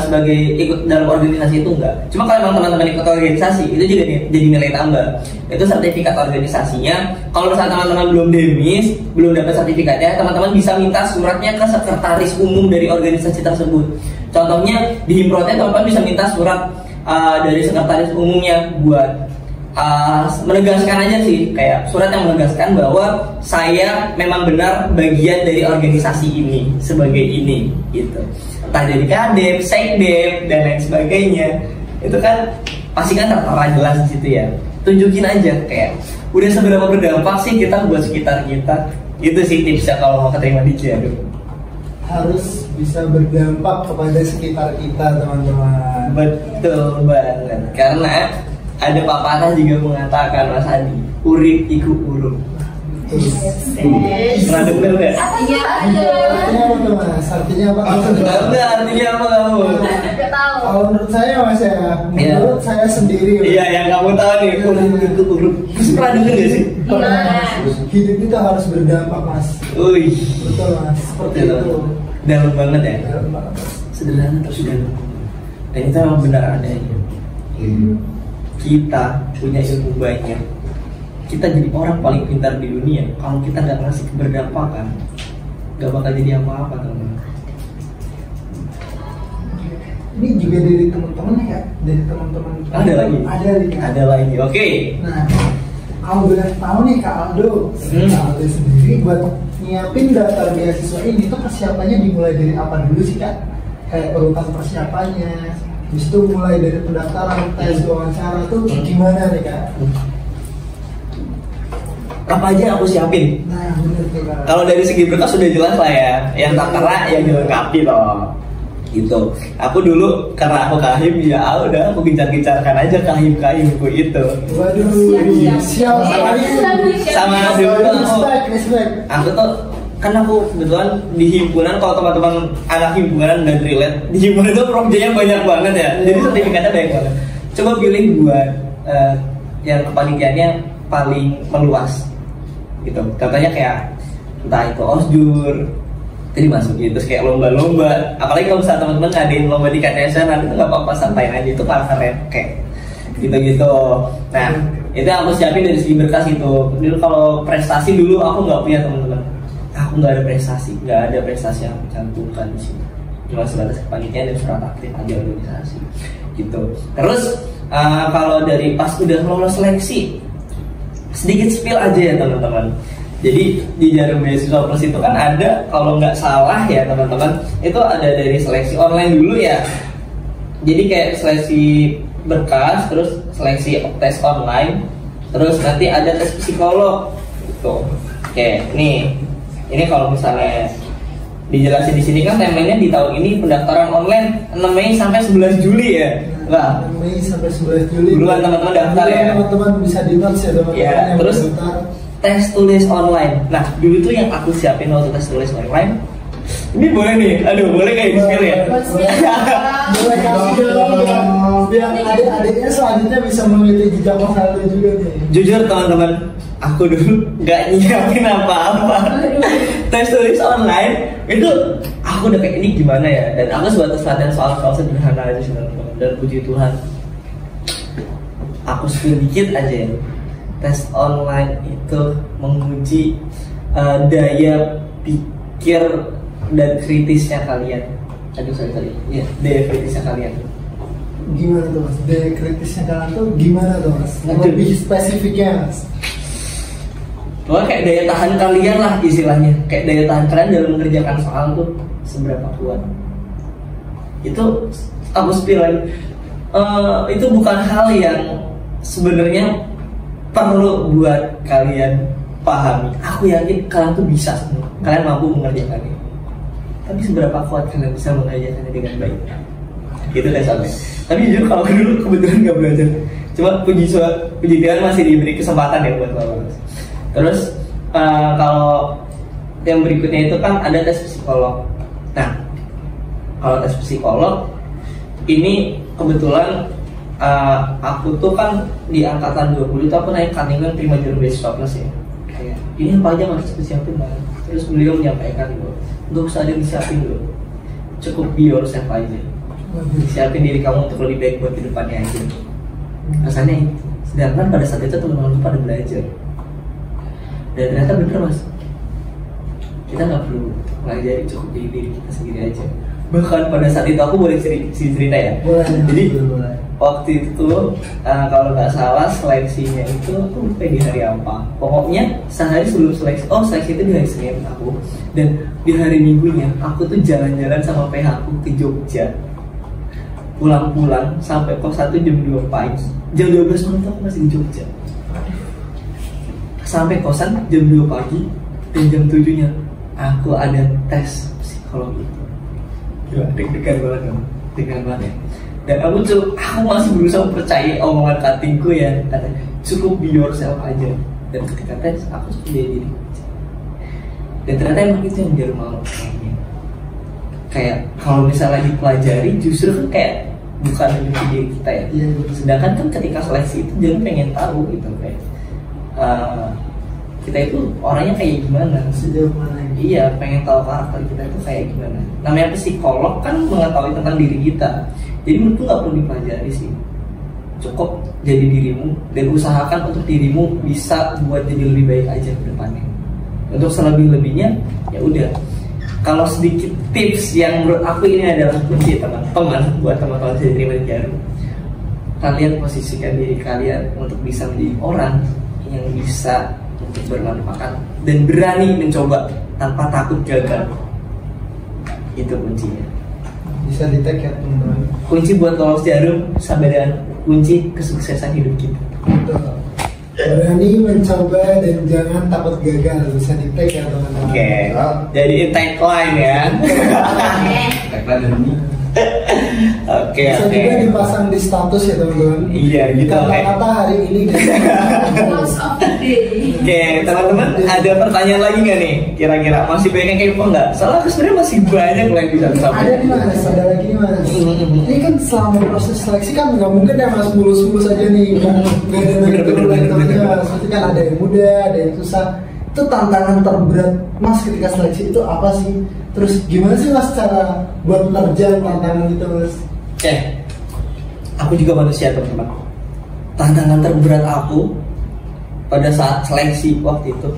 sebagai ikut dalam organisasi itu enggak. Cuma kalau memang teman-teman ikut organisasi itu juga jadi nilai tambah. Itu sertifikat organisasinya. Kalau misalnya teman-teman belum demis, belum dapat sertifikatnya, teman-teman bisa minta suratnya ke sekretaris umum dari organisasi tersebut. Contohnya di Himprotnya teman-teman bisa minta surat dari sekretaris umumnya buat menegaskan aja sih, kayak surat yang menegaskan bahwa saya memang benar bagian dari organisasi ini sebagai ini gitu. Entah jadi kadep, sekdep dan lain sebagainya. Itu kan pasti kan tertera jelas di situ ya. Tunjukin aja kayak udah seberapa berdampak sih kita buat sekitar kita. Itu sih tipsnya kalau mau keterima di Jarum. Harus bisa berdampak kepada sekitar kita teman-teman. Betul banget. Karena ada pepatah juga mengatakan Mas Adi, urip iku urip. Pernah dengar nggak? Artinya Artinya apa tuh mas? Artinya apa? Artinya apa kamu? nggak tahu. Kalau menurut saya mas ya, menurut saya sendiri. Iya, yang kamu tahu nih, urip iku urip. Terus pernah dengar nggak sih? Hidup kita harus berdampak mas. Wih, Betul mas, seperti itu. dalam banget ya. Dalam banget. Sederhana terus dalam. Dan itu memang benar adanya. Kita punya ilmu banyak, kita jadi orang paling pintar di dunia. Kalau kita nggak ngasih keberdampakan, nggak bakal jadi apa-apa teman-teman. Ini juga dari teman-teman ya, dari teman-teman. Ada lagi? Ada lagi. Oke. Nah, kalau boleh tahu nih Kak Aldo, Kak Aldo sendiri buat nyiapin daftar beasiswa ini tuh persiapannya dimulai dari apa dulu sih Kak? Kayak urutan persiapannya. Habis itu mulai dari pendaftaran, tes, wawancara tuh gimana nih Kak? Apa aja yang aku siapin? Nah, bener tuh Kak. Kalau dari segi berkas sudah jelas lah ya, yang tertera yang dilengkapi loh. Gitu. Aku dulu karena aku kahim ya udah aku gencar-gencarkan aja kahimku itu. Waduh, siap Sama dulu respect. aku tuh kan aku kebetulan di himpunan, kalau teman-teman anak himpunan dan relate di himpunan itu projeknya banyak banget ya, jadi sertifikatnya banyak banget. Coba pilih buat yang kepanitiaannya paling meluas gitu, katanya kayak entah itu osjur jadi masukin, terus kayak lomba-lomba, apalagi kalau misalnya teman-teman ngadain lomba di KTSN nanti itu nggak apa-apa, santain aja, itu paling keren kayak gitu-gitu. Nah itu yang aku siapin dari segi berkas itu. Dulu kalau prestasi dulu aku nggak punya teman-teman, aku nggak ada prestasi yang aku cantumkan di sini, cuma sebatas kepanitiaan dan surat aktif aja organisasi gitu. Terus kalau dari pas udah lolos seleksi, sedikit spill aja ya teman-teman. Jadi di Jarum Beasiswa Plus itu kan ada, kalau nggak salah ya teman-teman, itu ada dari seleksi online dulu ya. Jadi kayak seleksi berkas, terus seleksi tes online, terus nanti ada tes psikolog gitu. Kayak nih, ini kalau misalnya dijelasin di sini kan timelinenya di tahun ini pendaftaran online 6 Mei sampai 11 Juli ya. Nah, 6 Mei sampai 11 Juli. Duluan teman-teman daftar ya. Teman-teman bisa di notes ya teman-teman. Ya, terus tes tulis online. Nah, dulu tuh yang aku siapin waktu tes tulis online. Ini boleh nih, aduh boleh kayak di-spill ya. Boleh kasih dong, biar adik-adiknya selanjutnya bisa memiliki jejak masa lalu juga nih. Jujur teman-teman, aku dulu nggak nyiapin apa-apa. Tes tulis online itu aku udah kayak ini gimana ya? Dan aku sebatas latihan soal-soal sederhana aja sebenarnya. Dan puji Tuhan, aku spill dikit aja ya. Tes online itu menguji daya pikir dan kritisnya kalian. Aduh sorry. Iya, daya kritisnya kalian. Gimana tuh mas? Daya kritisnya kalian tuh gimana tuh mas? Lebih spesifiknya mas? Wah, kayak daya tahan kalian lah istilahnya. Kayak daya tahan kalian dalam mengerjakan soal tuh seberapa kuat. Itu aku spill lagi. Itu bukan hal yang sebenarnya perlu buat kalian pahami. Aku yakin kalian tuh bisa semua. Kalian mampu mengerjakannya. Tapi seberapa kuat kalian bisa mengerjakannya dengan baik? Gitu deh sampai. Tapi jujur kalau dulu kebetulan nggak belajar. Cuma puji Tuhan masih diberi kesempatan ya buat lolos. Terus kalau yang berikutnya itu kan ada tes psikolog. Nah, kalau tes psikolog ini kebetulan aku tuh kan di angkatan 20 itu aku naik cuttingan terima Jarum Beasiswa Plus ya. Kayak ini apa aja harus disiapin kan. Terus beliau menyampaikan gitu, nggak usah ada yang disiapin dulu, cukup be yourself aja. Siapin diri kamu untuk lebih baik buat kedepannya aja. Rasanya itu. Sedangkan pada saat itu teman-teman pada belajar. Dan ternyata bener mas, kita nggak perlu belajar, cukup diri kita sendiri aja. Bahkan pada saat itu aku boleh cerita ya. Boleh. Jadi boleh. Waktu itu kalau nggak salah seleksinya itu aku lupa di hari apa. Pokoknya sehari sebelum seleksi. Oh seleksi itu di hari Senin aku. Dan di hari Minggunya aku tuh jalan-jalan sama PH aku ke Jogja. Pulang-pulang sampai pos 1 jam 2 pagi. Jam 12 malam aku masih di Jogja. Sampai kosan jam 2 pagi dan jam 7-nya aku ada tes psikologi. Gila, deg-degan banget dong. Deg-degan banget ya. Dan aku masih berusaha percaya omongan cuttingku ya, katanya cukup be yourself aja. Dan ketika tes aku seperti diri. Dan ternyata emang itu yang Jarum mau. Kayak kalau misalnya dipelajari justru kan kayak bukan menjadi diri kita ya. Sedangkan kan ketika seleksi itu Jarum pengen tahu gitu kayak kita itu orangnya kayak gimana, sejauh mana? Iya, pengen tahu karakter kita itu kayak gimana. Namanya psikolog kan mengetahui tentang diri kita. Jadi menurutku nggak perlu dipelajari sih. Cukup jadi dirimu dan usahakan untuk dirimu bisa buat jadi lebih baik aja ke depannya. Untuk selebih-lebihnya ya udah. Kalau sedikit tips yang menurut aku ini adalah kunci teman-teman buat teman-teman yang diterima di Jarum. Kalian posisikan diri kalian untuk bisa menjadi orang yang bisa untuk bermanfaat dan berani mencoba tanpa takut gagal. Itu kuncinya. Bisa di-tag ya teman-teman. Kunci buat lolos Jarum sampai dengan kunci kesuksesan hidup kita. Berani mencoba dan jangan takut gagal. Bisa di-tag ya teman-teman. Oke. Jadi tagline ya. Tagline ini. Oke. Bisa juga dipasang di status ya teman-teman. Iya gitu. Kata-kata hari ini. Most of the day. Oke, teman-teman ada pertanyaan lagi nggak nih? Kira-kira masih banyak yang kepo nggak? Soalnya aku sebenarnya masih banyak yang bisa disampaikan. Ada di mana? Ada lagi di mana? Ini kan selama proses seleksi kan nggak mungkin ya mas mulus-mulus aja nih. Nggak ada mentornya. Maksudnya kan ada yang muda, ada yang susah. Itu tantangan terberat mas ketika seleksi itu apa sih? Terus gimana sih mas cara buat menerjang tantangan itu mas? Aku juga manusia teman-teman. Tantangan terberat aku pada saat seleksi waktu itu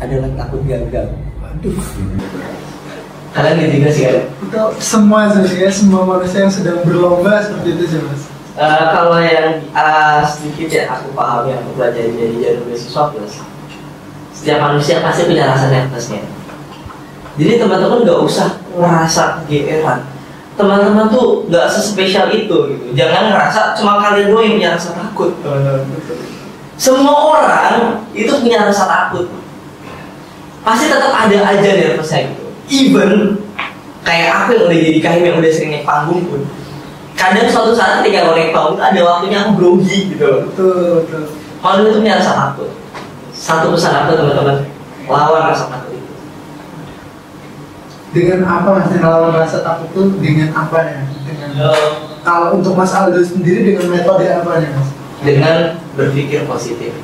adalah takut gagal. Aduh. Kalian gitu juga sih kan? Itu semua sih ya, semua manusia yang sedang berlomba seperti itu sih mas. Kalau yang sedikit ya aku pahami, aku pelajari dari Jarum Beasiswa Plus. Setiap manusia pasti punya rasa nervousnya. Jadi teman-teman nggak usah ngerasa kegeeran. Teman-teman tuh nggak sespesial itu gitu. Jangan ngerasa cuma kalian doang yang punya rasa takut. Semua orang itu punya rasa takut. Pasti tetap ada aja nervousnya gitu. Even kayak aku yang udah jadi kahim, yang udah sering naik panggung pun, kadang suatu saat ketika aku naik panggung ada waktunya aku grogi gitu. Betul. Manusia itu punya rasa takut. Satu pesan aku teman-teman, lawan rasa takut itu. Dengan apa Mas ngelawan rasa takut itu? Dengan apa ya? Kalau untuk Mas Aldo sendiri dengan metode apa nih Mas? Dengan berpikir positif.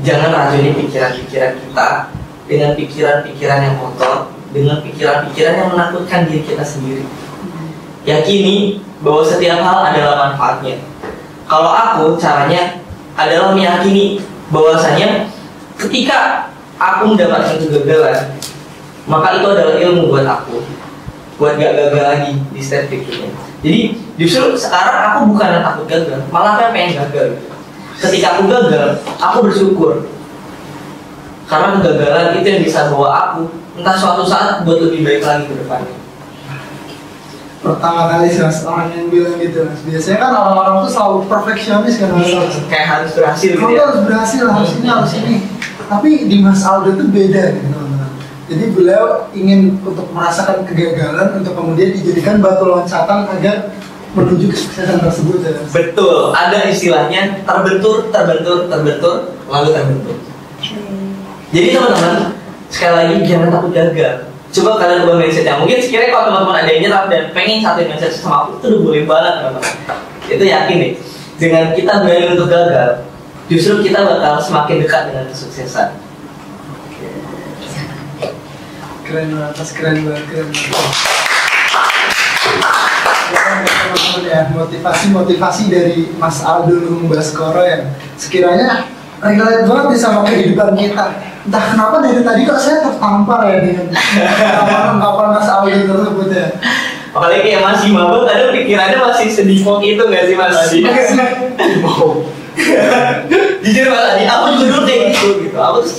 Jangan racuni pikiran-pikiran kita dengan pikiran-pikiran yang kotor, dengan pikiran-pikiran yang menakutkan diri kita sendiri. Yakini bahwa setiap hal adalah manfaatnya. Kalau aku caranya adalah meyakini bahwasanya ketika aku mendapatkan kegagalan, maka itu adalah ilmu buat aku, buat gak gagal lagi di step berikutnya. Jadi justru sekarang aku bukan takut gagal, malah aku pengen gagal. Ketika aku gagal, aku bersyukur karena kegagalan itu yang bisa bawa aku entah suatu saat buat lebih baik lagi ke depannya. Pertama kali sih Mas orang yang bilang gitu Mas. Biasanya kan orang-orang tuh selalu perfeksionis kan Mas. Kayak harus berhasil gitu Kamu ya. harus berhasil, harus ini. Tapi di Mas Aldo tuh beda gitu. Jadi beliau ingin untuk merasakan kegagalan untuk kemudian dijadikan batu loncatan agar menuju kesuksesan tersebut ya. Betul, ada istilahnya terbentur, lalu terbentur. Jadi teman-teman, sekali lagi jangan takut gagal. Coba kalian ubah mindsetnya. Mungkin sekiranya kalau teman-teman ada yang nyerap dan pengen satu mindset sama aku, itu udah boleh banget teman-teman. Itu yakin deh. Dengan kita berani untuk gagal, justru kita bakal semakin dekat dengan kesuksesan. Keren banget, keren banget. Teman-teman ya, motivasi dari Mas Aldo Lumba Baskoro yang sekiranya relate banget nih sama kehidupan kita. Entah kenapa dari tadi kok saya tertampar ya dengan ungkapan Mas Aldo tersebut ya. Apalagi kayak masih mabuk, kadang pikirannya masih sedih itu nggak sih Mas Adi? Jujur Mas Adi, aku juga dulu kayak gitu. Aku tuh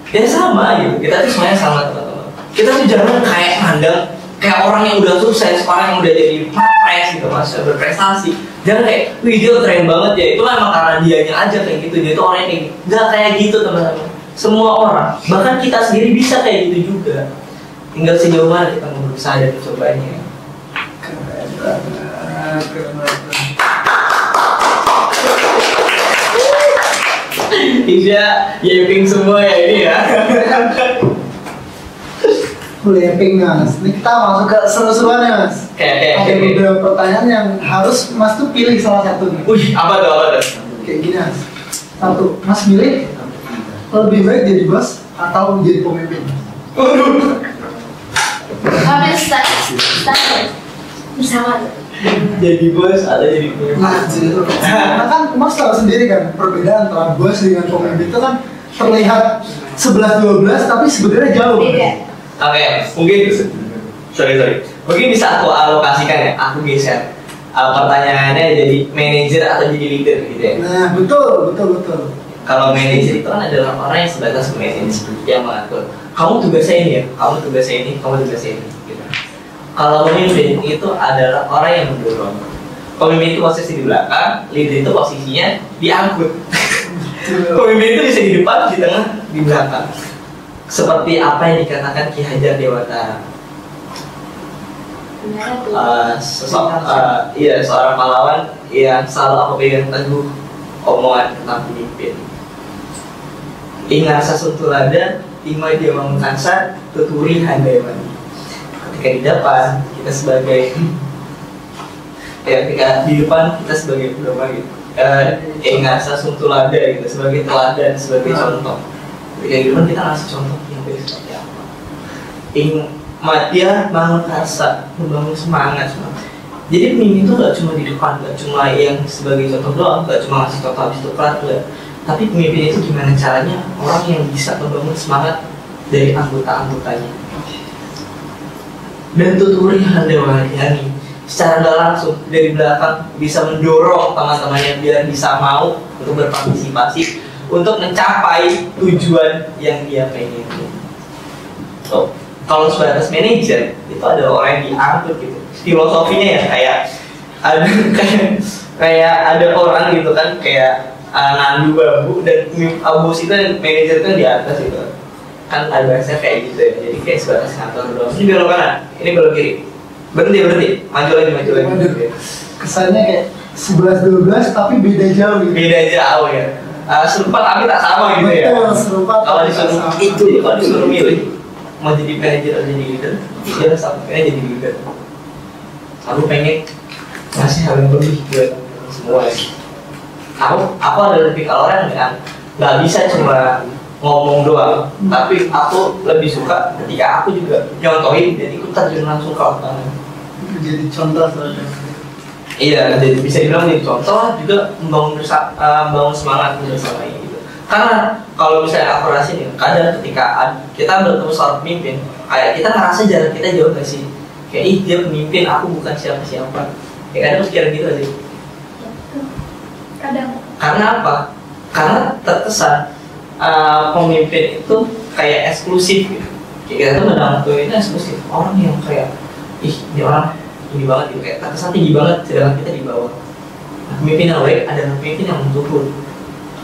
ya sama gitu. Kita tuh semuanya sama teman-teman. Kita tuh jangan kayak mandang kayak orang yang udah sukses, orang yang udah jadi pres gitu Mas, berprestasi. Jangan kayak, wih dia keren banget ya. Itu emang karena dianya aja kayak gitu. Dia tuh orang yang kayak gitu. Nggak kayak gitu teman-teman. Semua orang, bahkan kita sendiri bisa kayak gitu juga. Tinggal sejauh mana kita mau berusaha dan mencobanya. Keren banget. Isya yaping semua ya ini ya. Yaping Mas. Ini kita masuk ke seru-seruan ya Mas. Ada beberapa pertanyaan yang harus Mas tuh pilih salah satu nih. Wih, apa tuh? Kayak gini Mas. Satu, Mas milih lebih baik jadi bos atau jadi pemimpin? Kami start bersama. Jadi bos atau jadi pemimpin? Nah, kan Mas tahu sendiri kan perbedaan antara bos dengan pemimpin itu kan terlihat 11-12 tapi sebenarnya jauh. Beda. Oke, mungkin sorry. Mungkin bisa aku alokasikan ya, aku geser. Pertanyaannya jadi manajer atau jadi leader gitu ya. Nah, betul. Kalau manajer itu kan adalah orang yang sebatas pemimpin seperti yang mengatur. Kamu tugasnya ini ya, kamu tugasnya ini gitu. Kalau pemimpin itu adalah orang yang mendorong. Pemimpin itu posisi di belakang, leader itu posisinya diangkut. Pemimpin itu bisa di depan, di tengah, di belakang. Seperti apa yang dikatakan Ki Hajar Dewantara. Seorang pahlawan yang selalu aku pegang teguh omongan tentang pemimpin. Ingat sasuntulada, ima dia mengangsa, tuturi handaiwani. Ketika di depan kita sebagai ketika di depan kita sebagai pedoman gitu. Ingat sasuntulada gitu sebagai teladan, sebagai contoh. Ketika di depan kita ngasih contoh yang baik seperti apa. Dia bangun rasa, membangun semangat. Jadi pemimpin itu gak cuma di depan, gak cuma yang sebagai contoh doang, gak cuma ngasih contoh habis itu kelar. Tapi pemimpin itu gimana caranya orang yang bisa membangun semangat dari anggota-anggotanya. Dan tuturi handaiwani secara gak langsung dari belakang bisa mendorong teman-temannya biar bisa mau untuk berpartisipasi, untuk mencapai tujuan yang dia pengen. So, kalau sebatas manajer itu ada orang yang diangkut gitu. Filosofinya ya kayak ada orang gitu kan kayak ngandu bambu dan bos itu manajer itu di atas gitu kan ada bahasa kayak gitu ya. Jadi kayak sebatas kantor doang. Ini belok kanan, ini belok kiri. Berhenti, maju lagi. Kesannya kayak 11-12 tapi beda jauh gitu. Beda jauh ya. Serupa tapi tak sama gitu ya. Betul, serupa Kalau tapi tak disuruh sama. itu, kalau disuruh milih mau jadi manajer atau jadi leader, dia sama pengen jadi leader. Aku pengen ngasih hal yang lebih buat semua. Aku adalah tipikal orang yang nggak bisa cuma ngomong doang, tapi aku lebih suka ketika aku juga nyontohin dan ikut terjun langsung ke lapangan. Jadi contoh soalnya. Iya, jadi bisa dibilang jadi contoh juga membangun semangat bersama ini gitu. Karena kalau misalnya aku rasain ya, kadang ketika kita bertemu seorang pemimpin, kayak kita ngerasa jarak kita jauh gak sih? Kayak dia pemimpin, aku bukan siapa-siapa. Kayak kadang pikiran gitu sih. Kadang. Karena apa? Karena terkesan pemimpin itu kayak eksklusif gitu. Kayak kita tuh menang tuh itu eksklusif. Orang yang kayak ini orang tinggi banget gitu, kayak terkesan tinggi banget, sedangkan kita di bawah. Nah, pemimpin yang baik adalah pemimpin yang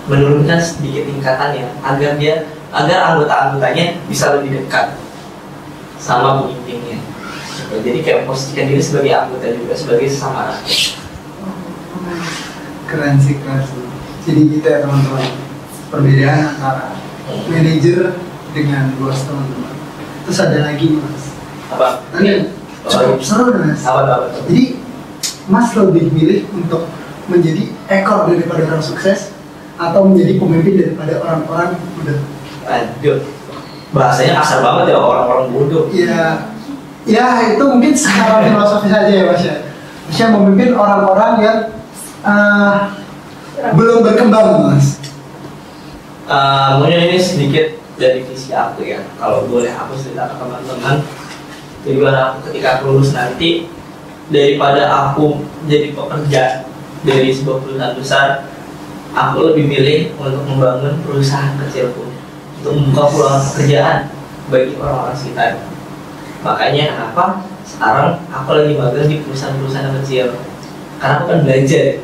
menurunkan sedikit tingkatannya agar anggota-anggotanya bisa lebih dekat sama pemimpinnya. Jadi kayak posisikan diri sebagai anggota juga sebagai sesama rakyat. Keren sih. Jadi gitu ya teman-teman, perbedaan antara manajer dengan bos teman-teman. Terus ada lagi mas. Apa? Ini cukup seru mas. Apa? Jadi mas lebih milih untuk menjadi ekor daripada orang sukses atau menjadi pemimpin daripada orang-orang bodoh? Aduh, bahasanya kasar banget ya, orang-orang bodoh. Ya itu mungkin secara filosofis saja ya mas ya. Maksudnya memimpin orang-orang yang belum berkembang mas. Mungkin ini sedikit dari visi aku ya. Kalau boleh aku cerita ke teman-teman, tujuan aku ketika aku lulus nanti, daripada aku jadi pekerja dari sebuah perusahaan besar, aku lebih milih untuk membangun perusahaan kecilku, untuk membuka peluang pekerjaan bagi orang-orang sekitar. Makanya kenapa sekarang aku lagi magang di perusahaan-perusahaan kecil, karena aku kan belajar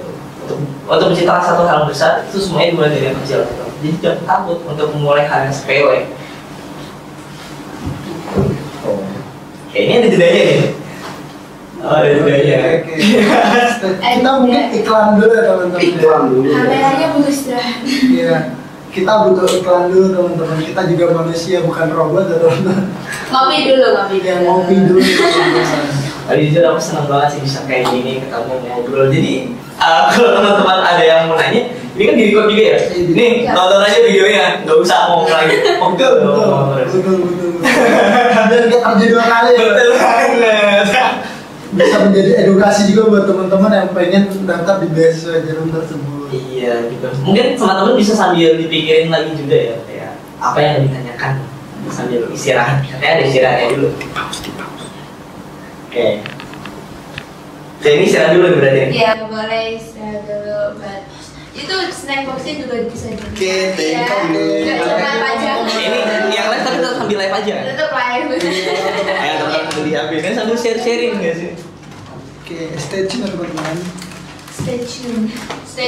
untuk menciptakan satu hal besar itu semuanya dimulai dari yang kecil. Jadi jangan takut untuk memulai hal yang sepele. Ini ada jedanya nih. Oh, ada jedanya. Oke. Kita mungkin iklan dulu ya teman-teman. Iklan dulu. Kameranya butuh istirahat. Iya. Kita butuh iklan dulu teman-teman. Kita juga manusia bukan robot ya teman-teman. Ngopi dulu. Ngopi dulu teman-teman. Tadi jujur aku senang banget sih bisa kayak gini ketemu ngobrol. Jadi kalau teman-teman ada yang mau nanya, ini kan di-record juga ya. Nih tonton aja videonya, nggak usah ngomong lagi. Betul. Dan kita kerja 2 kali ya. Betul banget. Bisa menjadi edukasi juga buat teman-teman yang pengen daftar di beasiswa Jarum tersebut. Iya gitu. Mungkin teman-teman bisa sambil dipikirin lagi juga ya, kayak apa yang ditanyakan sambil istirahat. Katanya ada istirahatnya dulu. Oke. Jadi ini istirahat dulu berarti. Iya boleh istirahat dulu. Itu snack boxnya juga bisa di. Oke, thank Ya, you. nggak cuma aja. Ini yang live tapi tetap sambil live aja. Tetap live. Ayo teman-teman sambil di HP kan sambil sharing nggak sih? Oke, stay tune teman-teman. Stay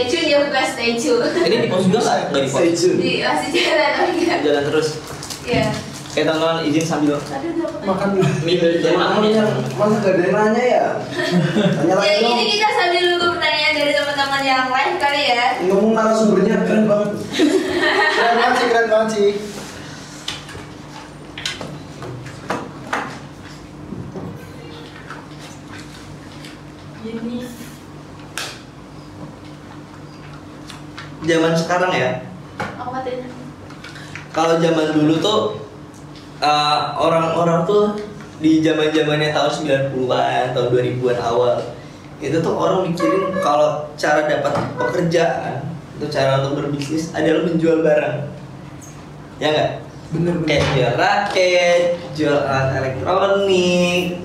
tune ya bukan stay tune. Ini di pause juga nggak di pause? Masih jalan lagi. Jalan terus. Iya. Oke teman-teman izin sambil Makan Masa gak ada yang nanya ya? Tanya lagi Ya dong. ini kita sambil nunggu pertanyaan dari teman-teman yang lain kali ya. Ngomong narasumbernya keren banget. keren banget sih. Ini zaman sekarang ya. apa tadi? Kalau zaman dulu tuh orang-orang tuh di zaman-zamannya tahun 90-an, tahun 2000-an awal itu tuh orang mikirin kalau cara dapat pekerjaan itu cara untuk berbisnis adalah menjual barang. Ya nggak? Bener. Kayak jual raket, jual alat elektronik.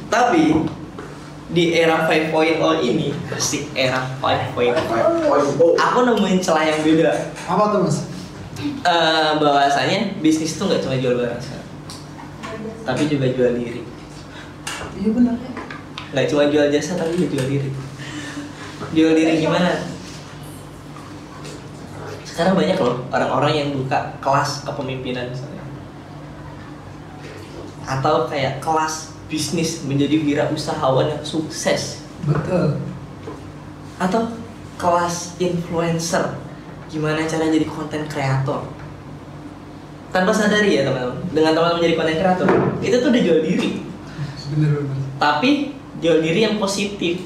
Tapi di era 5.0 ini, asik era 5.0, aku nemuin celah yang beda. Apa tuh Mas? Bahwasanya bisnis tuh nggak cuma jual barang sekarang, tapi juga jual diri. Iya benar. Nggak cuma jual jasa tapi juga jual diri. Jual diri gimana? Sekarang banyak loh orang-orang yang buka kelas kepemimpinan misalnya, atau kayak kelas bisnis menjadi wirausahawan yang sukses. Betul. Atau kelas influencer, gimana cara jadi konten kreator. Tanpa sadari ya teman-teman, dengan teman-teman jadi konten kreator, itu tuh udah jual diri. Bener. Tapi jual diri yang positif.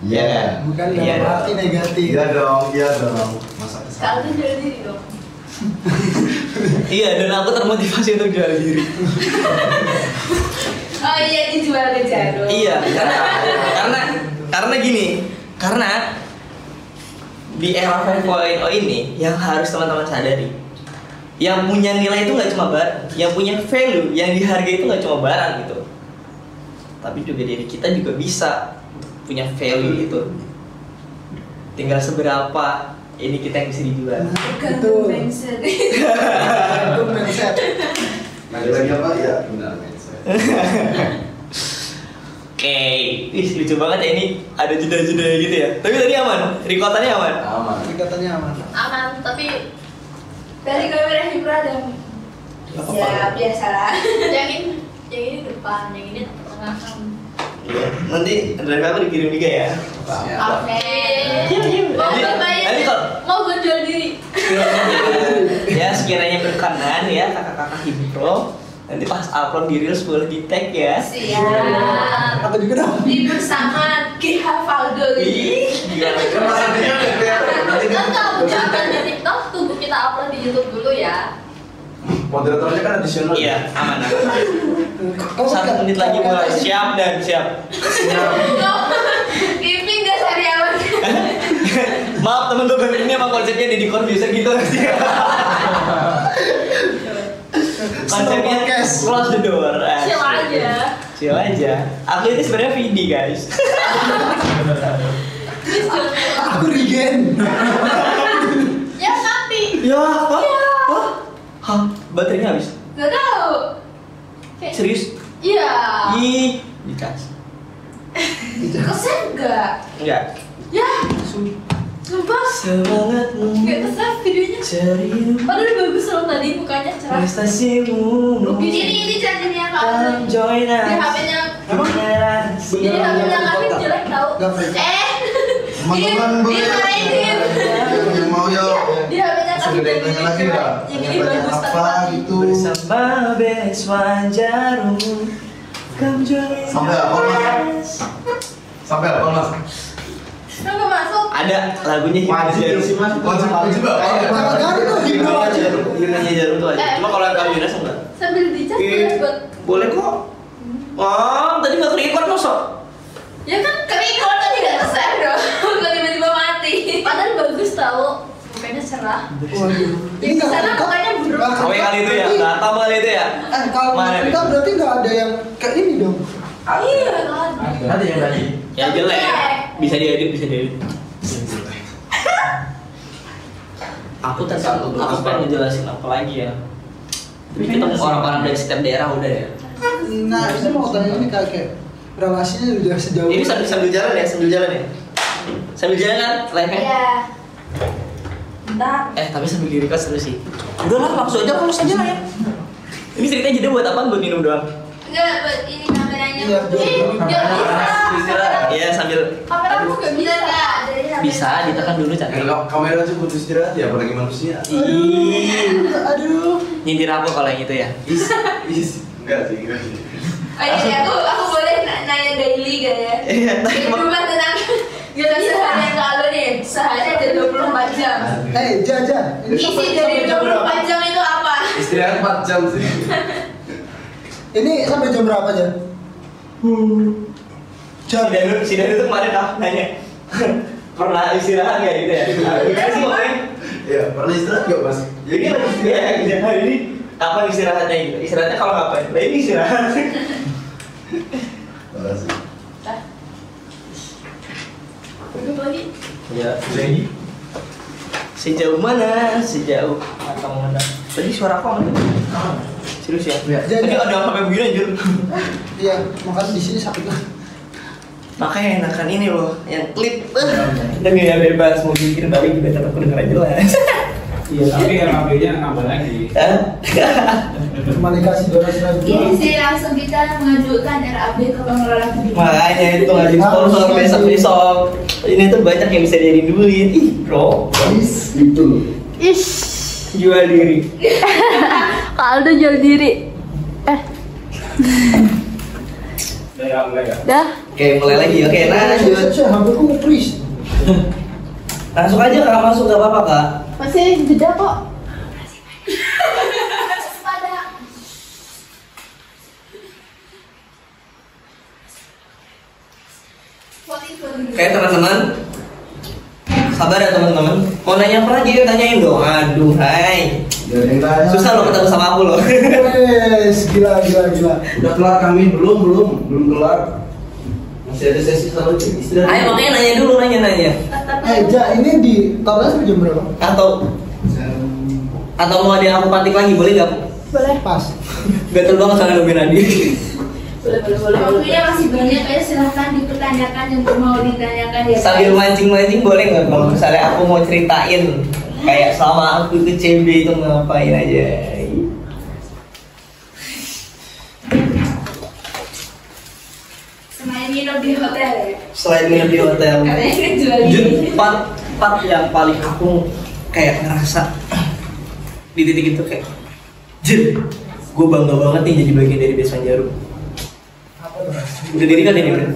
Iya. Bukan Iya. dalam arti negatif. Iya dong. Masa Sekarang tuh jual diri dong. Iya, dan aku termotivasi untuk jual diri. Oh iya, dijual ke Jarum. Iya, karena gini, karena di era 5.0 ini yang harus teman-teman sadari, yang punya nilai itu nggak cuma barang, yang punya value, yang dihargai itu nggak cuma barang gitu, tapi juga diri kita juga bisa punya value itu. Tinggal seberapa ini kita yang bisa dijual. Tergantung mindset. Itu mindset. lagi apa ya? Benar mindset. Oke, lucu banget ya ini, ada jeda-jeda gitu ya. Tapi tadi aman, rekotannya aman. Aman. Katanya aman. Aman, tapi Dari kamera Hibra dan ya biasalah. yang ini depan, yang ini tengah kan. Iya, nanti dari aku dikirim juga ya. Oke. Mau Nanti berbayar? kalau Mau gue jual diri? ya sekiranya berkenan ya kakak-kakak Hibro, nanti pas upload di reels boleh di tag ya. Siap. Aku juga dong. Di bersama Kiha Faldo. Ih, gila. Kan masalahnya udah kelihatan. Nanti Kan kalau jangan di TikTok tunggu kita upload di YouTube dulu ya. moderatornya kan additional. Iya, aman. Oh, 1 menit lagi mulai. Siap dan siap. Pimpin gak sariawan. Maaf teman-teman, ini emang konsepnya di Corbusier gitu. Konsepnya close the door. Chill aja. Chill aja. Aku ini sebenarnya VD guys. Please jangan. Aku regen. Ya mati. Ya, apa? Hah? Baterainya habis? Gak tahu. Kayak- Serius? Iya. Ih, dikasih. Kesan gak? Enggak. Ya. Sumpah. Semangatmu Gak kesel videonya. ceria, Padahal bagus loh tadi mukanya cerah. prestasimu Ini jangan yang kamu. join Di us. HP-nya. Generasi. Jadi HP-nya kami jelek tau. Gak fake. Teman-teman boleh dimarahin. yang mau yuk. Di HP-nya kami Segede tanya lagi nggak? Yang ini Tanya bagus apa tadi. gitu. Bersama Beswan Jarum, come join Sampai apa, us. Sampai apa mas? Kan gak masuk. Ada lagunya Wajib sih mas. Wajib apa? Jangan-jangan itu Hibro aja. Himnanya Jarum tuh aja. Cuma kalau yang kamu Yunus enggak. Sambil dicas boleh buat. Boleh kok. Oh, tadi nggak record masuk. Ya kan Tapi kalau tadi gak kesan dong. Kalau tiba-tiba mati. padahal bagus tau. Mukanya cerah. Waduh. Yang di sana mukanya buruk. Kamu yang kali itu ya, Batam kali itu ya. Kalau Mana kita nih? berarti nggak ada yang kayak ini dong. Iya. Ada yang tadi. Ya jelek. Bisa diedit, bisa diedit. Aku pengen ngejelasin apa lagi ya. Tapi ketemu orang-orang dari setiap daerah udah ya. Nah, saya mau tanya ini kayak relasinya udah sejauh Ini sambil jalan ya, sambil jalan ya. Sambil jalan kan, live-nya. Iya. Bentar. Tapi sambil di-record seru sih. Udahlah, langsung aja close aja lah ya. Ini ceritanya jadi buat apaan? Buat minum doang. Enggak, buat ini kameranya. Iya, Gak bisa. Iya, sambil Kameramu gak bisa. Enggak, dari HP. bisa ditekan dulu cantik. Kamera aja butuh istirahat ya, apalagi manusia. Ih, Aduh. nyindir aku kalau yang itu ya. Enggak sih. Oh iya, aku boleh nanya daily gak ya? Iya, Cuma tentang gila seharian kalau nih, sehari ada 24 jam. Jajan. Isi dari 24 jam itu apa? Istirahat 4 jam sih. Ini sampai jam berapa aja? Jam. Si Danu tuh kemarin nanya pernah istirahat nggak gitu ya? Gimana sih kemarin? Iya, pernah istirahat gak mas? Jadi kan istirahat hari ini kapan istirahatnya gitu? Istirahatnya kalau ngapain? Nah ini istirahat. Makasih. lagi. Ya, lagi. Sejauh mana? Sejauh atau mana? Tadi suara apa mana? Serius ya? Jadi ada apa begini anjir? Iya, makanya di sini sakit lah. Makanya enakan ini loh, yang klip. Udah gak bebas mau bikin balik juga tetap kedengeran jelas. Iya, tapi yang ambilnya nambah lagi. Cuma dikasih 200.000. Ini sih langsung kita mengajukan RAB ke pengelola gedung. Makanya itu ngajuin sponsor besok. Ini tuh banyak yang bisa jadi duit. Ih, bro. Itu. Ish. Jual diri. Kaldo jual diri. Mulai ya. Dah. Oke, mulai lagi. Oke, lanjut. Saya hampir kupris. Langsung aja Kak, masuk gak apa-apa Kak. Masih jeda kok. Kayak teman-teman, sabar ya teman-teman. Mau nanya apa lagi? Tanyain dong. Aduh, hai. Susah loh ketemu sama aku loh. Wes, gila. Udah kelar kami? Belum kelar. Masih ada sesi sama istirahat. Ayo makanya nanya dulu, nanya. Ja, ini di total sampai jam berapa? Atau mau ada yang aku pantik lagi, boleh gak? Boleh. Pas. Gatel banget sama nungguin Adi. Boleh. Waktunya masih banyak ya, silahkan dipertanyakan yang mau ditanyakan ya. Sambil mancing-mancing boleh nggak kalau misalnya aku mau ceritain kayak selama aku ke CB itu ngapain aja. Selain nginep di hotel ya. Selain nginep di hotel. Katanya kan jual Jun, diri. part yang paling aku kayak ngerasa di titik itu kayak Jun, gue bangga banget nih jadi bagian dari Besan Jarum. Udah diri kan ini udah?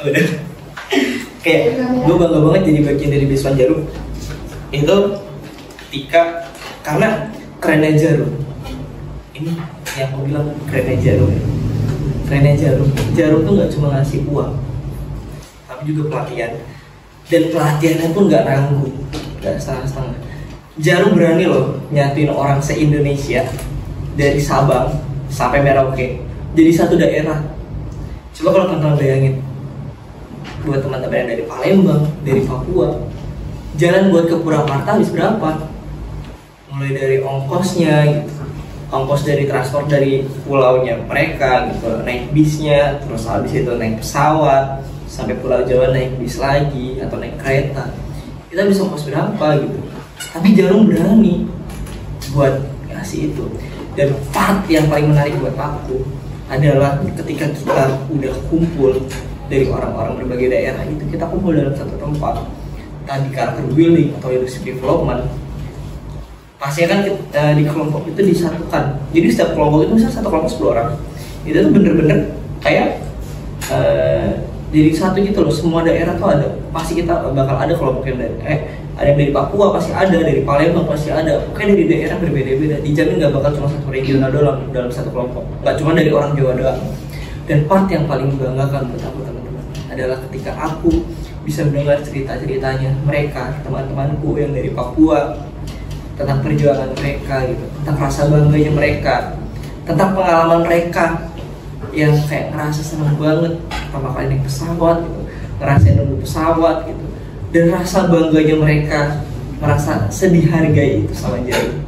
Udah. Kayak gue bangga banget jadi bagian dari Besan Jarum. Itu ketika karena kerennya Jarum. Ini yang aku bilang kerennya Jarum. Kerennya Jarum. Jarum tuh nggak cuma ngasih uang, tapi juga pelatihan. Dan pelatihannya pun nggak nanggung, nggak setengah-setengah. Jarum berani loh nyatuin orang se-Indonesia dari Sabang sampai Merauke jadi satu daerah. Coba kalau teman-teman bayangin, buat teman-teman yang dari Palembang, dari Papua, jalan buat ke Purwakarta habis berapa? Mulai dari ongkosnya gitu, ongkos dari transport dari pulaunya mereka gitu, naik bisnya, terus habis itu naik pesawat sampai Pulau Jawa naik bis lagi atau naik kereta, kita bisa ongkos berapa gitu. Tapi Jarum berani buat ngasih itu. Dan part yang paling menarik buat aku adalah ketika kita udah kumpul dari orang-orang berbagai daerah itu, kita kumpul dalam satu tempat, tadi karakter building atau leadership development. Pasti kan di kelompok itu disatukan. Jadi setiap kelompok itu misalnya satu kelompok 10 orang. Itu tuh bener-bener kayak jadi satu gitu loh. Semua daerah tuh ada. Pasti kita bakal ada kelompok yang dari ada yang dari Papua pasti ada, dari Palembang pasti ada. Pokoknya dari daerah berbeda-beda. Dijamin gak bakal cuma satu regional dalam satu kelompok. Gak cuma dari orang Jawa doang. Dan part yang paling membanggakan buat aku teman-teman adalah ketika aku bisa mendengar cerita-ceritanya mereka, teman-temanku yang dari Papua, tentang perjuangan mereka gitu, tentang rasa bangganya mereka, tentang pengalaman mereka yang kayak ngerasa senang banget pertama kali naik pesawat gitu, ngerasain nunggu pesawat gitu, dan rasa bangganya mereka, merasa sedih hargai itu sama Jarum.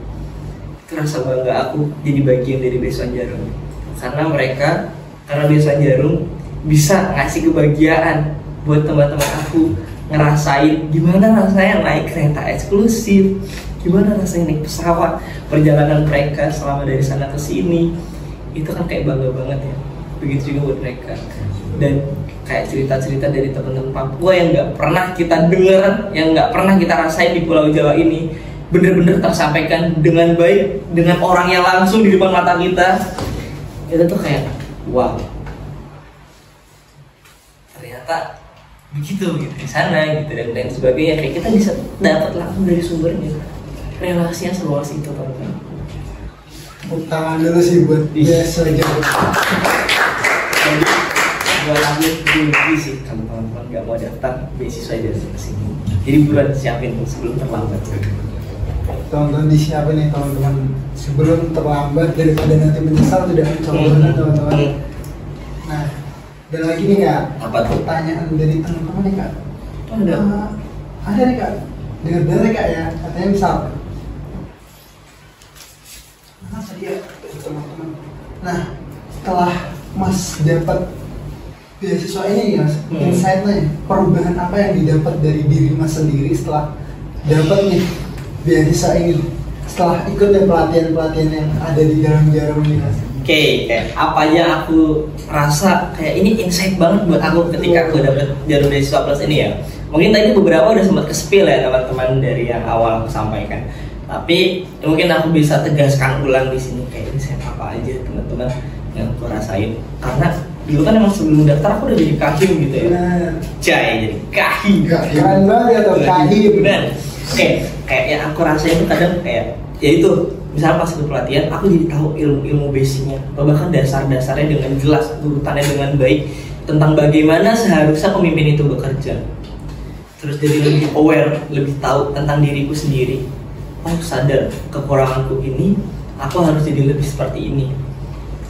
Itu rasa bangga aku jadi bagian dari Besan Jarum, karena Besan Jarum bisa ngasih kebahagiaan buat teman-teman aku, ngerasain gimana rasanya naik kereta eksklusif, gimana rasanya naik pesawat, perjalanan mereka selama dari sana ke sini. Itu kan kayak bangga banget ya. Begitu juga buat mereka. Dan kayak cerita-cerita dari teman-teman Papua yang nggak pernah kita dengar, yang nggak pernah kita rasain di Pulau Jawa ini, bener-bener tersampaikan dengan baik, dengan orang yang langsung di depan mata kita. Itu tuh kayak wow, ternyata begitu gitu di sana gitu, dan lain sebagainya. Kayak kita bisa dapat langsung dari sumbernya. Relasinya seluas itu teman-teman. Tangan dulu sih buat Besan Jarum. Jadi buat aku dulu sih kalau teman-teman nggak mau daftar beasiswa aja sini. Jadi buruan siapin sebelum terlambat. Teman-teman disiapin nih teman-teman sebelum terlambat, daripada nanti menyesal tidak mencoba teman-teman. Nah, dan lagi nih Kak, Apa tuh? pertanyaan dari teman-teman nih Kak. Ada nih kak, dengar kak ya, katanya misal teman-teman. Nah, setelah Mas dapat beasiswa ini Mas, insight-nya perubahan apa yang didapat dari diri Mas sendiri setelah dapat nih beasiswa ini, setelah ikut pelatihan-pelatihan yang ada di Jarum ini Mas? Oke, kayak apa aja aku rasa kayak ini insight banget buat aku ketika aku dapat Jarum Beasiswa Plus ini ya. Mungkin tadi beberapa udah sempat ke-spill ya teman-teman dari yang awal aku sampaikan. Tapi mungkin aku bisa tegaskan ulang di sini kayak insight apa aja teman-teman yang aku rasain. Karena dulu kan emang sebelum daftar aku udah jadi kahim gitu ya. Jadi kahim. Keren banget ya tuh kahim. Benar. Oke, kayak yang aku rasain itu kadang kayak ya itu, misalnya pas ikut pelatihan aku jadi tahu ilmu-ilmu basicnya atau bahkan dasar-dasarnya dengan jelas, urutannya dengan baik tentang bagaimana seharusnya pemimpin itu bekerja. Terus jadi lebih aware, lebih tahu tentang diriku sendiri. Oh, sadar kekuranganku ini, aku harus jadi lebih seperti ini.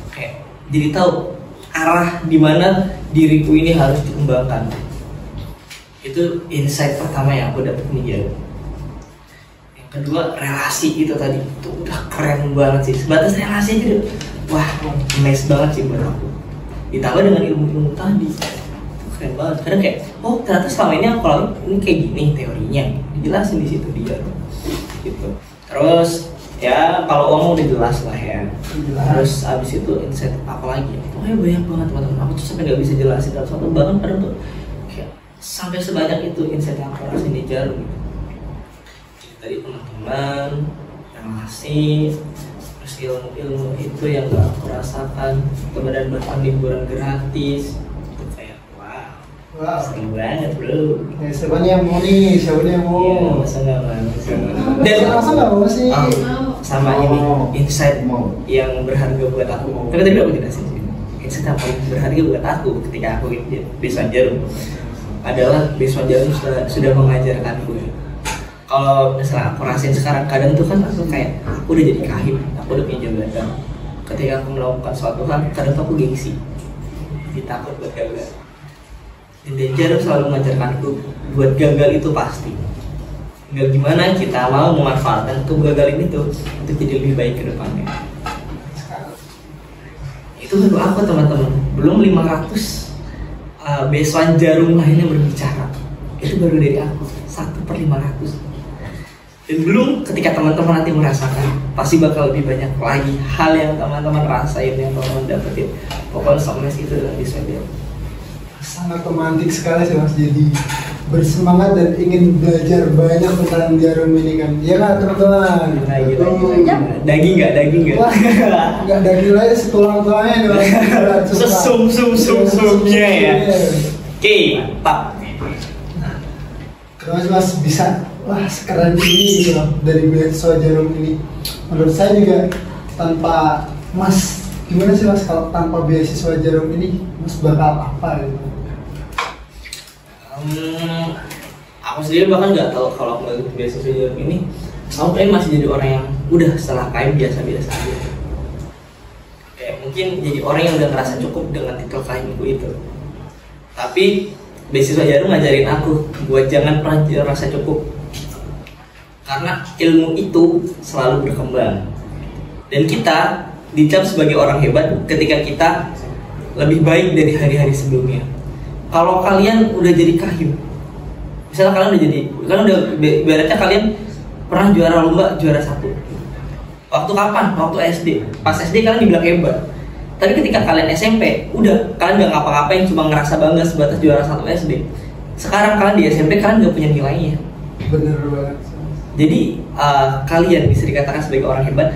Kayak jadi tahu arah dimana diriku ini harus dikembangkan. Itu insight pertama yang aku dapat nih ya. Yang kedua, relasi itu tadi itu udah keren banget sih. Sebatas relasi aja tuh, wah, nice banget sih buat aku. Ditambah dengan ilmu-ilmu tadi, keren banget. Karena kayak, oh ternyata selama ini aku lalu ini kayak gini teorinya, dijelasin di situ dia. Gitu. Terus ya kalau uang udah jelas lah ya. Terus abis itu insight apa lagi? Pokoknya banyak banget teman-teman. Aku tuh sampai nggak bisa jelasin dalam satu bahkan kadang tuh kayak sampai sebanyak itu insight yang aku rasain di Jarum. Tadi teman-teman yang ngasih, terus ilmu itu yang gak aku rasakan, kemudian bahkan liburan gratis, itu kayak wow. Seru banget bro. Ya, siapa nih yang mau nih? Siapa nih yang mau? Iya, masa gak mau. Dan masa gak mau sih? Sama ini insight yang berharga buat aku. Tapi tadi aku jelasin sih. Insight yang paling berharga buat aku ketika aku ikut Beasiswa Jarum adalah Beasiswa Jarum sudah mengajarkanku. Kalau misalnya aku rasain sekarang, kadang tuh kan aku kayak aku udah jadi kahim, aku udah punya jabatan. Ketika aku melakukan suatu hal, kadang tuh aku gengsi, takut buat gagal. Dan Jarum selalu mengajarkanku buat gagal itu pasti. Tinggal gimana kita mau memanfaatkan kegagalan itu untuk jadi lebih baik ke depannya. Itu baru aku teman-teman, belum 500 beasiswa Jarum lainnya berbicara. Itu baru dari aku, 1/500. Dan belum ketika teman-teman nanti merasakan, pasti bakal lebih banyak lagi hal yang teman-teman rasain, yang teman-teman dapetin. Pokoknya Sokmes itu adalah Beasiswa Jarum. Sangat romantis sekali sih Mas, jadi bersemangat dan ingin belajar banyak tentang Jarum ini kan. Iya nggak teman-teman? Daging nggak? Wah, nggak daging lagi, setulang-tulangnya nih Mas. Sum-sumnya ya. Oke, mantap. Terus Mas bisa, wah sekeren ini gitu loh, dari beasiswa Jarum ini. Menurut saya juga tanpa Mas, gimana sih Mas kalau tanpa beasiswa Jarum ini Mas bakal apa gitu? Aku sendiri bahkan nggak tahu kalau aku nggak ikut beasiswa Jarum ini, aku kayaknya masih jadi orang yang udah setelah KM biasa-biasa aja. Kayak mungkin jadi orang yang udah ngerasa cukup dengan titel KM itu. Tapi beasiswa Jarum ngajarin aku buat jangan pernah rasa cukup, karena ilmu itu selalu berkembang dan kita dicap sebagai orang hebat ketika kita lebih baik dari hari-hari sebelumnya. Kalau kalian udah jadi kahim, misalnya kalian udah ibaratnya kalian pernah juara lomba, juara 1. Waktu kapan? Waktu SD. Pas SD kalian dibilang hebat. Tapi ketika kalian SMP, udah kalian gak ngapa-ngapain, cuma ngerasa bangga sebatas juara 1 SD. Sekarang kalian di SMP, kalian gak punya nilainya. Bener banget. Jadi kalian bisa dikatakan sebagai orang hebat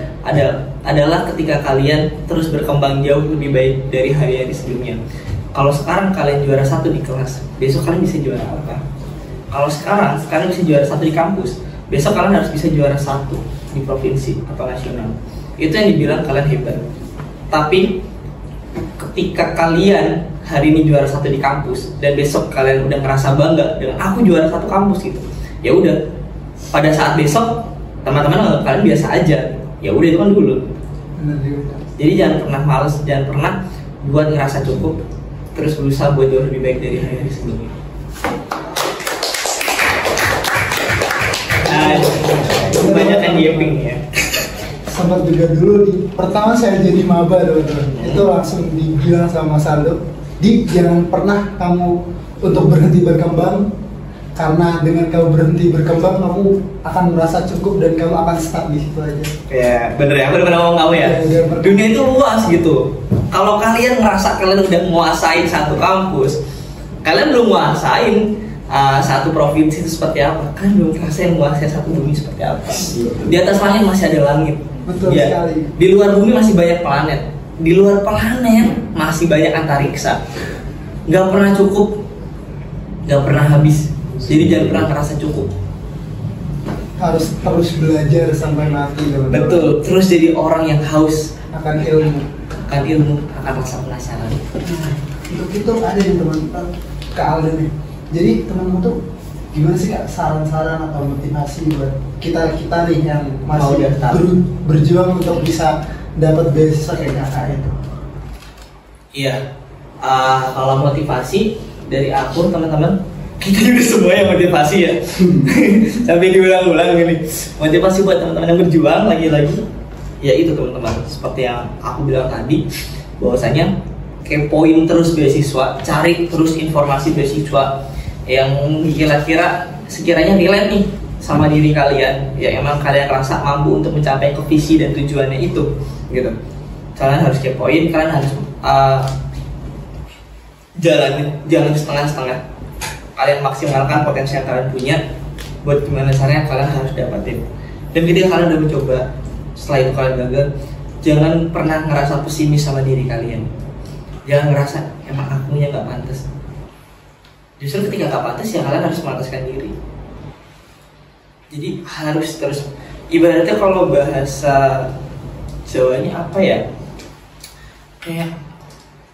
adalah ketika kalian terus berkembang jauh lebih baik dari hari-hari sebelumnya. Kalau sekarang kalian juara 1 di kelas, besok kalian bisa juara apa? Kalau sekarang kalian bisa juara 1 di kampus, besok kalian harus bisa juara 1 di provinsi atau nasional. Itu yang dibilang kalian hebat. Tapi ketika kalian hari ini juara 1 di kampus dan besok kalian udah ngerasa bangga dengan aku juara 1 kampus gitu, ya udah pada saat besok teman-teman anggap kalian biasa aja, ya udah itu kan dulu. Jadi jangan pernah malas, jangan pernah buat ngerasa cukup, terus berusaha buat jauh lebih baik dari hari-hari sebelumnya. yang gaping ya. Sempat juga dulu pertama saya jadi maba teman-teman. Itu langsung dibilang sama Mas Aldo, jangan pernah kamu untuk berhenti berkembang, karena dengan kamu berhenti berkembang kamu akan merasa cukup dan kamu akan stuck di situ aja. Ya bener ya, bener ngomong kamu ya. Dunia itu luas gitu. Kalau kalian ngerasa kalian udah menguasain satu kampus, kalian belum menguasain satu provinsi itu seperti apa, kan belum ngerasain menguasai satu bumi seperti apa. Di atas langit masih ada langit. Betul ya, sekali. Di luar bumi masih banyak planet. Di luar planet masih banyak antariksa. Gak pernah cukup, gak pernah habis. Jadi jangan pernah merasa cukup. Harus terus belajar sampai mati teman-teman. Betul. Terus jadi orang yang haus akan ilmu, akan rasa penasaran. Untuk itu ada nih teman-teman ke Aldo nih. Jadi teman-teman tuh gimana sih Kak saran-saran atau motivasi buat kita nih yang masih berjuang untuk bisa dapat beasiswa kayak kakak itu? Iya. Kalau motivasi dari aku teman-teman, kita juga semua yang motivasi ya. Sampai diulang-ulang ini. Motivasi buat teman-teman yang berjuang lagi-lagi. Ya itu teman-teman. Seperti yang aku bilang tadi, bahwasanya kepoin terus beasiswa, cari terus informasi beasiswa yang kira-kira sekiranya relate nih sama diri kalian, ya emang kalian rasa mampu untuk mencapai ke visi dan tujuannya itu, gitu. Kalian harus kepoin, kalian harus jalan setengah-setengah. Kalian maksimalkan potensi yang kalian punya, buat gimana caranya kalian harus dapatin. Dan ketika kalian udah mencoba, setelah itu kalian gagal, jangan pernah ngerasa pesimis sama diri kalian. Jangan ngerasa emang akunya nggak pantas. Justru ketika nggak pantas ya kalian harus memantaskan diri. Jadi harus terus, ibaratnya kalau bahasa Jawanya apa ya, kayak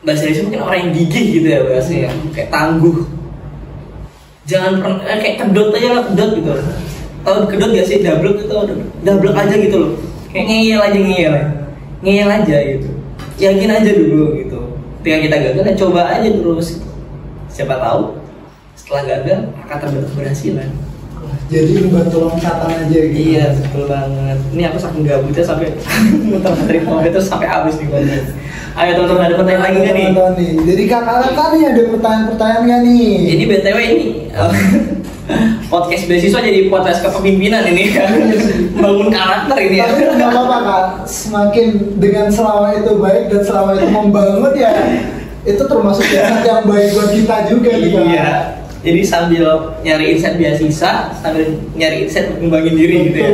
bahasa Indonesia mungkin orang yang gigih gitu ya bahasanya, kayak tangguh. Jangan pernah kayak kedot aja lah, kedot gitu. Tahu kedot gak sih, dablek aja gitu loh. Kayak ngeyel aja gitu. Yakin aja dulu gitu. Ketika kita gagal, ya coba aja terus. Siapa tahu setelah gagal akan terbentuk keberhasilan. Jadi membantu loncatan aja gitu. Iya betul banget. Ini aku saking gabutnya sampai muter materi itu sampai habis nih konten. Ayo teman-teman, ada pertanyaan lagi nggak nih? Jadi kakak nih ada pertanyaan nggak nih? Ini BTW ini podcast beasiswa jadi podcast kepemimpinan ini. Bangun karakter ini ya. Tapi nggak apa-apa Kak. Semakin dengan selama itu baik dan selama itu membangun ya, itu termasuk yang baik buat kita juga. Iya. Jadi sambil nyari insight beasiswa, sambil nyari insight ngembangin diri gitu ya.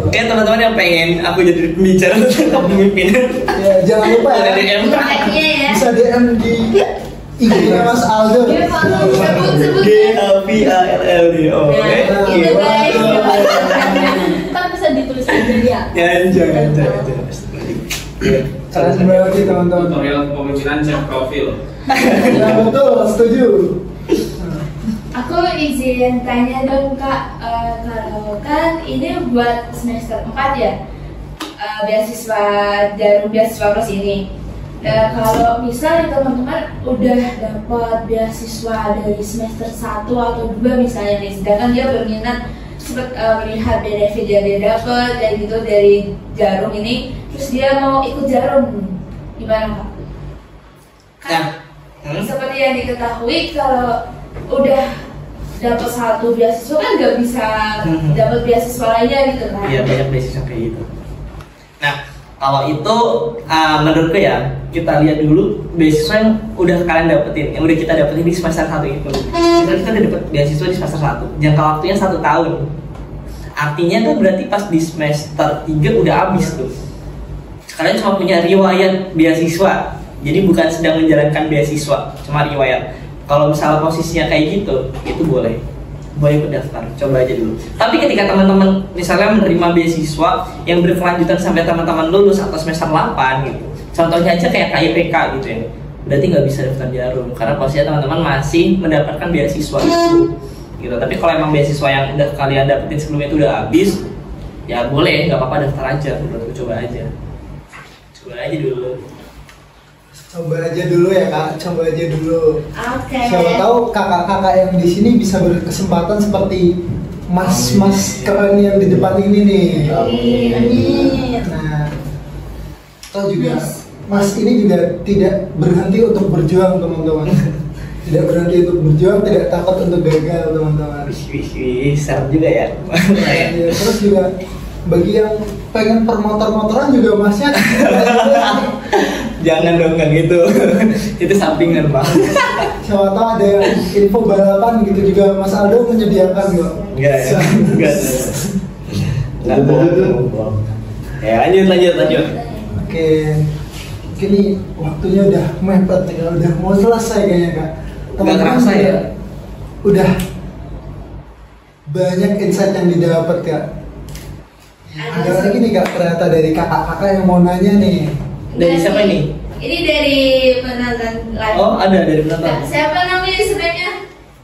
Oke teman-teman yang pengen aku jadi pembicara tentang kepemimpinan, ya, jangan lupa ya. Bisa DM di IG-nya Mas Aldo. GAVALLDO. Kan bisa ditulis aja dia. Jangan. Keren banget sih teman-teman. Tutorial kepemimpinan cek profil. Ya betul, setuju. Aku izin tanya dong Kak, kalau kan ini buat semester 4 ya, beasiswa Jarum Beasiswa Plus ini. Kalau misalnya teman-teman udah dapat beasiswa dari semester 1 atau 2 misalnya nih, sedangkan dia berminat sempat melihat benefit yang dia dapat dari gitu dari Jarum ini, terus dia mau ikut Jarum, gimana Kak? Kan seperti yang diketahui kalau udah dapat satu beasiswa kan nggak bisa dapat beasiswa lainnya gitu kan? Iya, banyak beasiswa kayak gitu. Nah kalau itu menurutku ya, kita lihat dulu beasiswa yang udah kalian dapetin, yang udah kita dapetin di semester 1 itu. Kita udah dapet beasiswa di semester 1, jangka waktunya 1 tahun. Artinya kan berarti pas di semester 3 udah habis tuh. Kalian cuma punya riwayat beasiswa, jadi bukan sedang menjalankan beasiswa, cuma riwayat. Kalau misalnya posisinya kayak gitu, itu boleh ikut daftar, coba aja dulu. Tapi ketika teman-teman misalnya menerima beasiswa yang berkelanjutan sampai teman-teman lulus atau semester 8 gitu, contohnya aja kayak KIPK gitu ya, berarti nggak bisa daftar Jarum karena posisinya teman-teman masih mendapatkan beasiswa itu gitu. Tapi kalau emang beasiswa yang udah kalian dapetin sebelumnya itu udah habis, ya boleh, nggak apa-apa daftar aja, menurutku coba aja dulu. Coba aja dulu ya Kak, coba aja dulu. Oke. Siapa tahu kakak-kakak yang di sini bisa berkesempatan seperti mas-mas keren yang di depan ini nih. Amin. Nah, atau juga mas ini juga tidak berhenti untuk berjuang teman-teman. Tidak berhenti untuk berjuang, tidak takut untuk gagal teman-teman. Wih, serem juga ya. Ya, terus juga bagi yang pengen permotor-motoran juga masnya Jangan dong kan gitu. Itu sampingan Bang. siapa tahu ada yang info balapan gitu juga Mas Aldo menyediakan kok. Enggak ya. Enggak. Enggak bohong. Ya lanjut. Oke, kini waktunya udah mepet ya, udah mau selesai kayaknya kak. Nggak kerasa ya? Udah banyak insight yang didapat kak. Ada lagi nih kak, ternyata dari kakak-kakak yang mau nanya nih. Dari siapa ini? Ini dari penonton live. Oh, ada dari penonton. Nah, siapa namanya sebenarnya?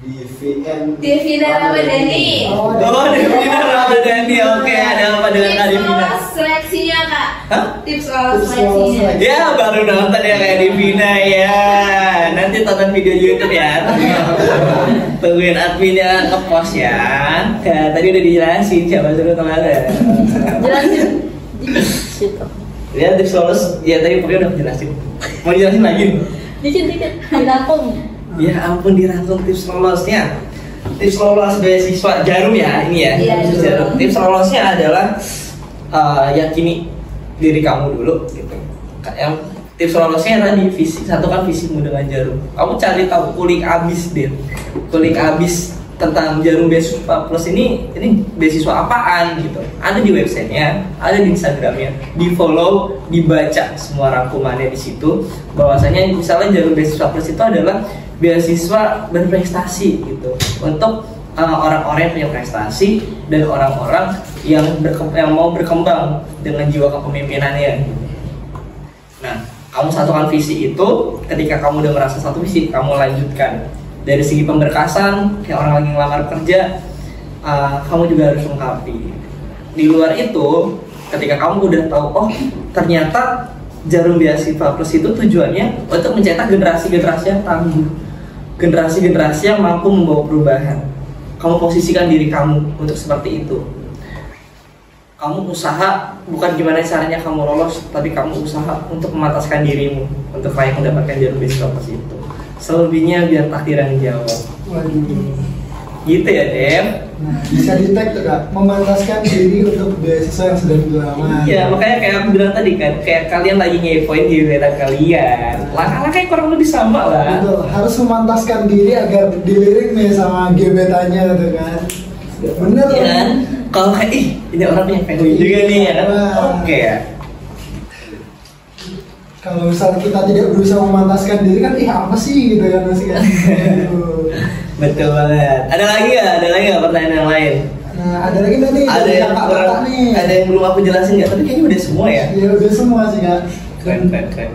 DVN Devina Ramadhani. Oh, Oh, Devina Ramadhani. Oke, ada apa dengan Kak Tips Devina? lolos seleksinya kak. Hah? Tips lolos Tips lolos seleksinya. seleksi. Ya, baru nonton ya kayak Devina ya. Nanti tonton video YouTube ya. Tungguin adminnya ngepost ya. Ya, tadi udah dijelasin siapa suruh kemarin. Jelasin di situ. Ya, tips lolos. Ya, tadi pokoknya udah jelasin. Mau dijelasin lagi? Dikit-dikit dirangkum. Ya ampun, dirangkum tips lolosnya. Tips lolos beasiswa Jarum ya, ini ya. Iya, Jarum. Tips lolosnya adalah yakini diri kamu dulu gitu. Yang tips lolosnya tadi satukan visimu dengan Jarum. Kamu cari tahu, kulik abis deh. Kulik abis tentang Jarum Beasiswa Plus ini beasiswa apaan gitu. Ada di websitenya, ada di Instagramnya, di follow, dibaca semua rangkumannya di situ. Bahwasanya misalnya Jarum Beasiswa Plus itu adalah beasiswa berprestasi gitu untuk orang-orang yang punya prestasi dan orang-orang yang mau berkembang dengan jiwa kepemimpinannya. Nah, kamu satukan visi itu. Ketika kamu udah merasa satu visi, kamu lanjutkan. Dari segi pemberkasan, kayak orang lagi ngelamar kerja, kamu juga harus lengkapi. Di luar itu, ketika kamu udah tahu, oh ternyata Jarum Beasiswa Plus itu tujuannya untuk mencetak generasi-generasi yang tangguh, generasi-generasi yang mampu membawa perubahan. Kamu posisikan diri kamu untuk seperti itu. Kamu usaha, bukan gimana caranya kamu lolos, tapi kamu usaha untuk memantaskan dirimu untuk layak mendapatkan Jarum Beasiswa Plus itu. Selebihnya biar takdir yang jawab. Waduh. Gitu ya, Dev. Nah, bisa di tag tuh kak, memantaskan diri untuk beasiswa yang sedang dilamar. Iya, makanya kayak aku bilang tadi kan, kayak kalian lagi ngepoin gebetan kalian. Langkah-langkahnya kurang lebih sama lah. Betul, harus memantaskan diri agar dilirik nih sama gebetannya gitu kan. Bener Iya kan? Kalau kayak ini orang punya value juga nih ya kan. Wah. Oke ya. Kalau misalnya kita tidak berusaha memantaskan diri kan, apa sih gitu kan masih kan. Betul banget. Ada lagi nggak pertanyaan yang lain? Nah, ada lagi nggak nih? Ada dari yang kakak-kakak kurang, nih. ada yang belum aku jelasin nggak? Tapi kayaknya udah semua ya. Ya udah semua sih kak. Keren.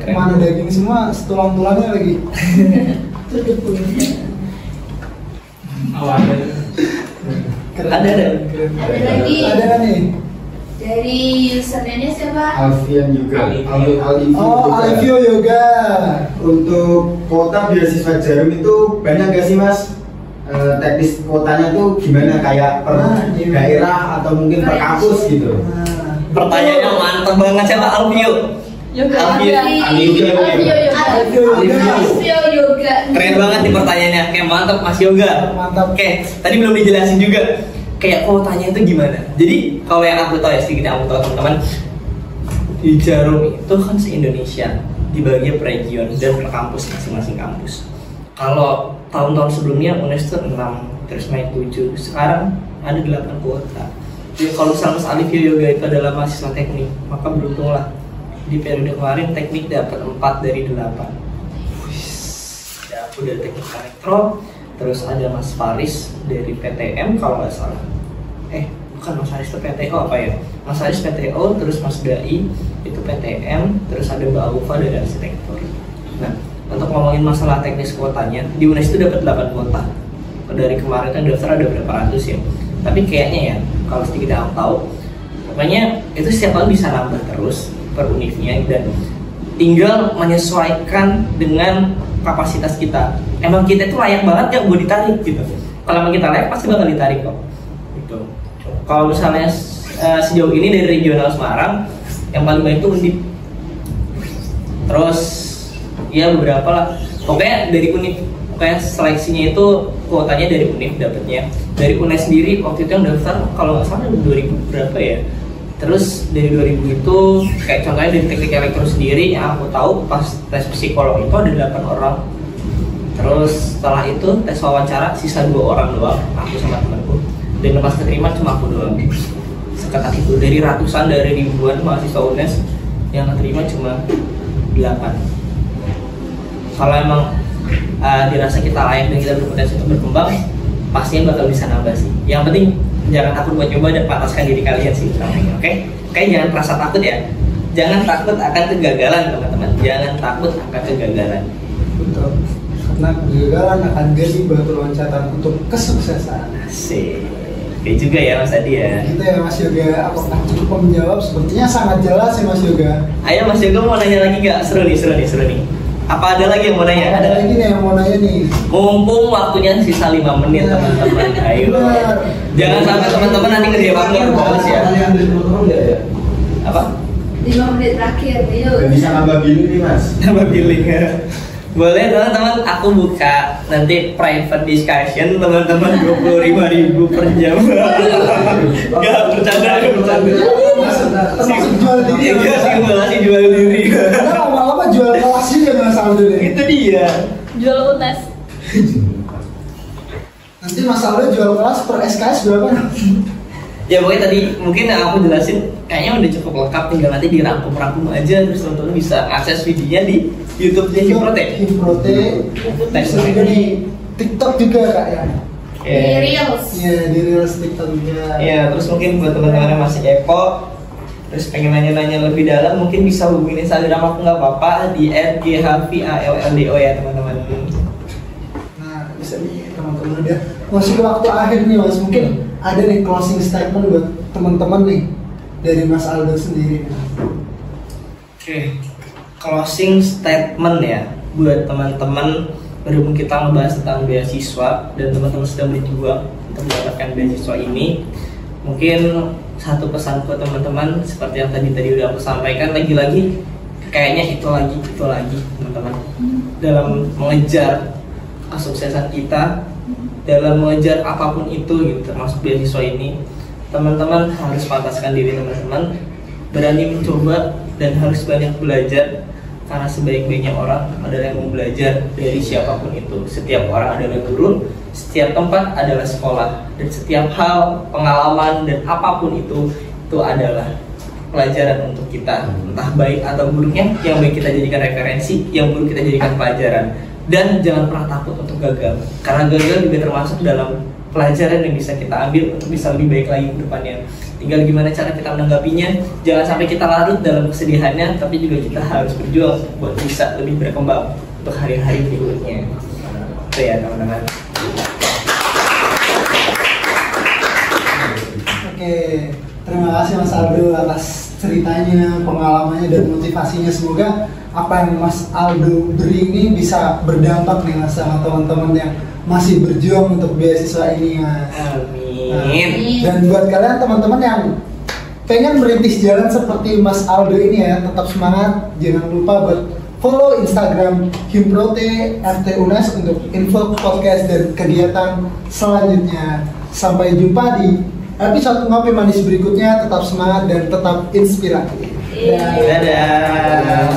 Mana daging semua, tulang-tulangnya lagi. Keren. Ada. Keren. Ada lagi. Ada kan nih? Dari username-nya siapa? Alfian juga. Oh, Alivio Yoga. Untuk kuota beasiswa Jarum itu banyak gak sih mas? Teknis kuotanya tuh gimana, kayak per daerah atau mungkin per kampus gitu? Nah, Pertanyaannya mantap banget, siapa? Alvio. Yoga. Alvio. Alvio Yoga. Keren banget nih pertanyaannya, kayak mantap Mas Yoga. Mantap. Oke, tadi belum dijelasin juga. Kayak kuotanya itu gimana? Jadi kalau yang aku tahu ya, sedikit aku tahu teman-teman, di Jarum itu kan se-Indonesia dibagi per region dan per kampus, masing-masing kampus. Kalau tahun-tahun sebelumnya UNES itu 6, terus naik 7, sekarang ada 8 kuota. Jadi kalau misalnya Mas Alivio Yoga itu adalah mahasiswa teknik, maka beruntunglah di periode kemarin teknik dapat 4 dari 8. Ya, aku dari teknik elektro, terus ada Mas Faris dari PTM kalau nggak salah. Bukan Mas Faris itu PTO apa ya? Mas Faris PTO, terus Mas Dai itu PTM, terus ada Mbak Aufa dari arsitektur. Nah, untuk ngomongin masalah teknis kuotanya, di UNES itu dapat 8 kuota. Dari kemarin kan daftar ada berapa ratus ya. Tapi kayaknya ya, kalau sedikit aku tahu, pokoknya itu setiap tahun bisa nambah terus per univnya dan tinggal menyesuaikan dengan kapasitas kita. Emang kita itu layak banget ya buat ditarik gitu. Kalau emang kita layak pasti bakal ditarik kok. Gitu. Kalau misalnya sejauh ini dari regional Semarang yang paling baik itu Undip. Terus ya beberapa lah. Pokoknya dari Undip. Pokoknya seleksinya itu kuotanya dari Undip dapatnya. Dari UNES sendiri waktu itu yang daftar kalau nggak salah 2000 berapa ya. Terus dari 2000 itu kayak contohnya dari teknik elektro sendiri yang aku tahu pas tes psikolog itu ada 8 orang. Terus setelah itu tes wawancara sisa 2 orang doang, aku sama temanku. Dan pas keterima cuma aku doang. Seketat itu dari ratusan dari ribuan mahasiswa UNES yang keterima cuma 8. Kalau emang dirasa kita layak dan kita berpotensi untuk berkembang, pastinya bakal bisa nambah sih. Yang penting jangan takut buat coba dan pantaskan diri kalian sih, oke? Oke, jangan merasa takut ya. Jangan takut akan kegagalan teman-teman. Jangan takut akan kegagalan. Betul. Karena kegagalan akan jadi batu loncatan untuk kesuksesan. Asik. Oke juga ya Mas Adi ya. Gitu ya Mas Yoga. Apakah cukup menjawab? Sepertinya sangat jelas ya Mas Yoga. Ayo Mas Yoga mau nanya lagi nggak? Seru nih. Apa ada lagi yang mau nanya? Ada lagi nih yang mau nanya nih. Mumpung waktunya sisa 5 menit teman-teman. Ayo. Jangan sampai teman-teman nanti ngejawab nggak bagus ya. Apa? 5 menit terakhir, ayo. Gak bisa nambah billing nih Mas. Nambah billing ya. Boleh teman-teman, aku buka nanti private discussion teman-teman 25.000 per jam. Gak bercanda. Termasuk jual diri. Iya simulasi jual diri. Karena lama-lama jual kelas juga Mas Aldo deh. Itu dia. Jual UNES. Nanti Mas Aldo jual kelas per SKS berapa? Ya pokoknya tadi mungkin yang aku jelasin kayaknya udah cukup lengkap, tinggal nanti dirangkum aja terus teman-teman bisa akses videonya di YouTube-nya Himprote. Bisa juga di TikTok juga Kak ya. Di Reels. Iya di Reels TikTok juga. Ya terus mungkin buat teman-teman yang masih kepo terus pengen nanya-nanya lebih dalam mungkin bisa hubungin Instagram aku nggak apa-apa di @ghvaldo ya teman-teman. Nah bisa nih teman-teman udah masuk ke waktu akhir nih Mas, mungkin ada nih closing statement buat teman-teman nih dari Mas Aldo sendiri. Oke, closing statement ya buat teman-teman. Berhubung kita membahas tentang beasiswa dan teman-teman sedang berjuang untuk mendapatkan beasiswa ini, mungkin satu pesan buat teman-teman seperti yang tadi udah aku sampaikan, lagi-lagi kayaknya itu lagi teman-teman dalam mengejar kesuksesan kita, dalam mengejar apapun itu gitu, termasuk beasiswa ini, teman-teman harus pantaskan diri teman-teman, berani mencoba dan harus banyak belajar. Karena sebaik-baiknya orang adalah yang mau belajar dari siapapun itu. Setiap orang adalah guru, setiap tempat adalah sekolah, dan setiap hal, pengalaman dan apapun itu adalah pelajaran untuk kita. Entah baik atau buruknya, yang baik kita jadikan referensi, yang buruk kita jadikan pelajaran. Dan jangan pernah takut untuk gagal, karena gagal juga termasuk dalam pelajaran yang bisa kita ambil untuk bisa lebih baik lagi ke depannya. Tinggal gimana cara kita menanggapinya. Jangan sampai kita larut dalam kesedihannya, tapi juga kita harus berjuang buat bisa lebih berkembang untuk hari-hari berikutnya. Itu ya teman-teman. Oke, terima kasih Mas Aldo atas ceritanya, pengalamannya dan motivasinya. Semoga apa yang Mas Aldo beri ini bisa berdampak nih Mas sama teman-teman yang masih berjuang untuk beasiswa ini Mas. Amin. Dan buat kalian teman-teman yang pengen merintis jalan seperti Mas Aldo ini ya, tetap semangat. Jangan lupa buat follow Instagram Himprote RT UNES untuk info podcast dan kegiatan selanjutnya. Sampai jumpa di episode Ngopi Manis berikutnya. Tetap semangat dan tetap inspiratif. Dadah.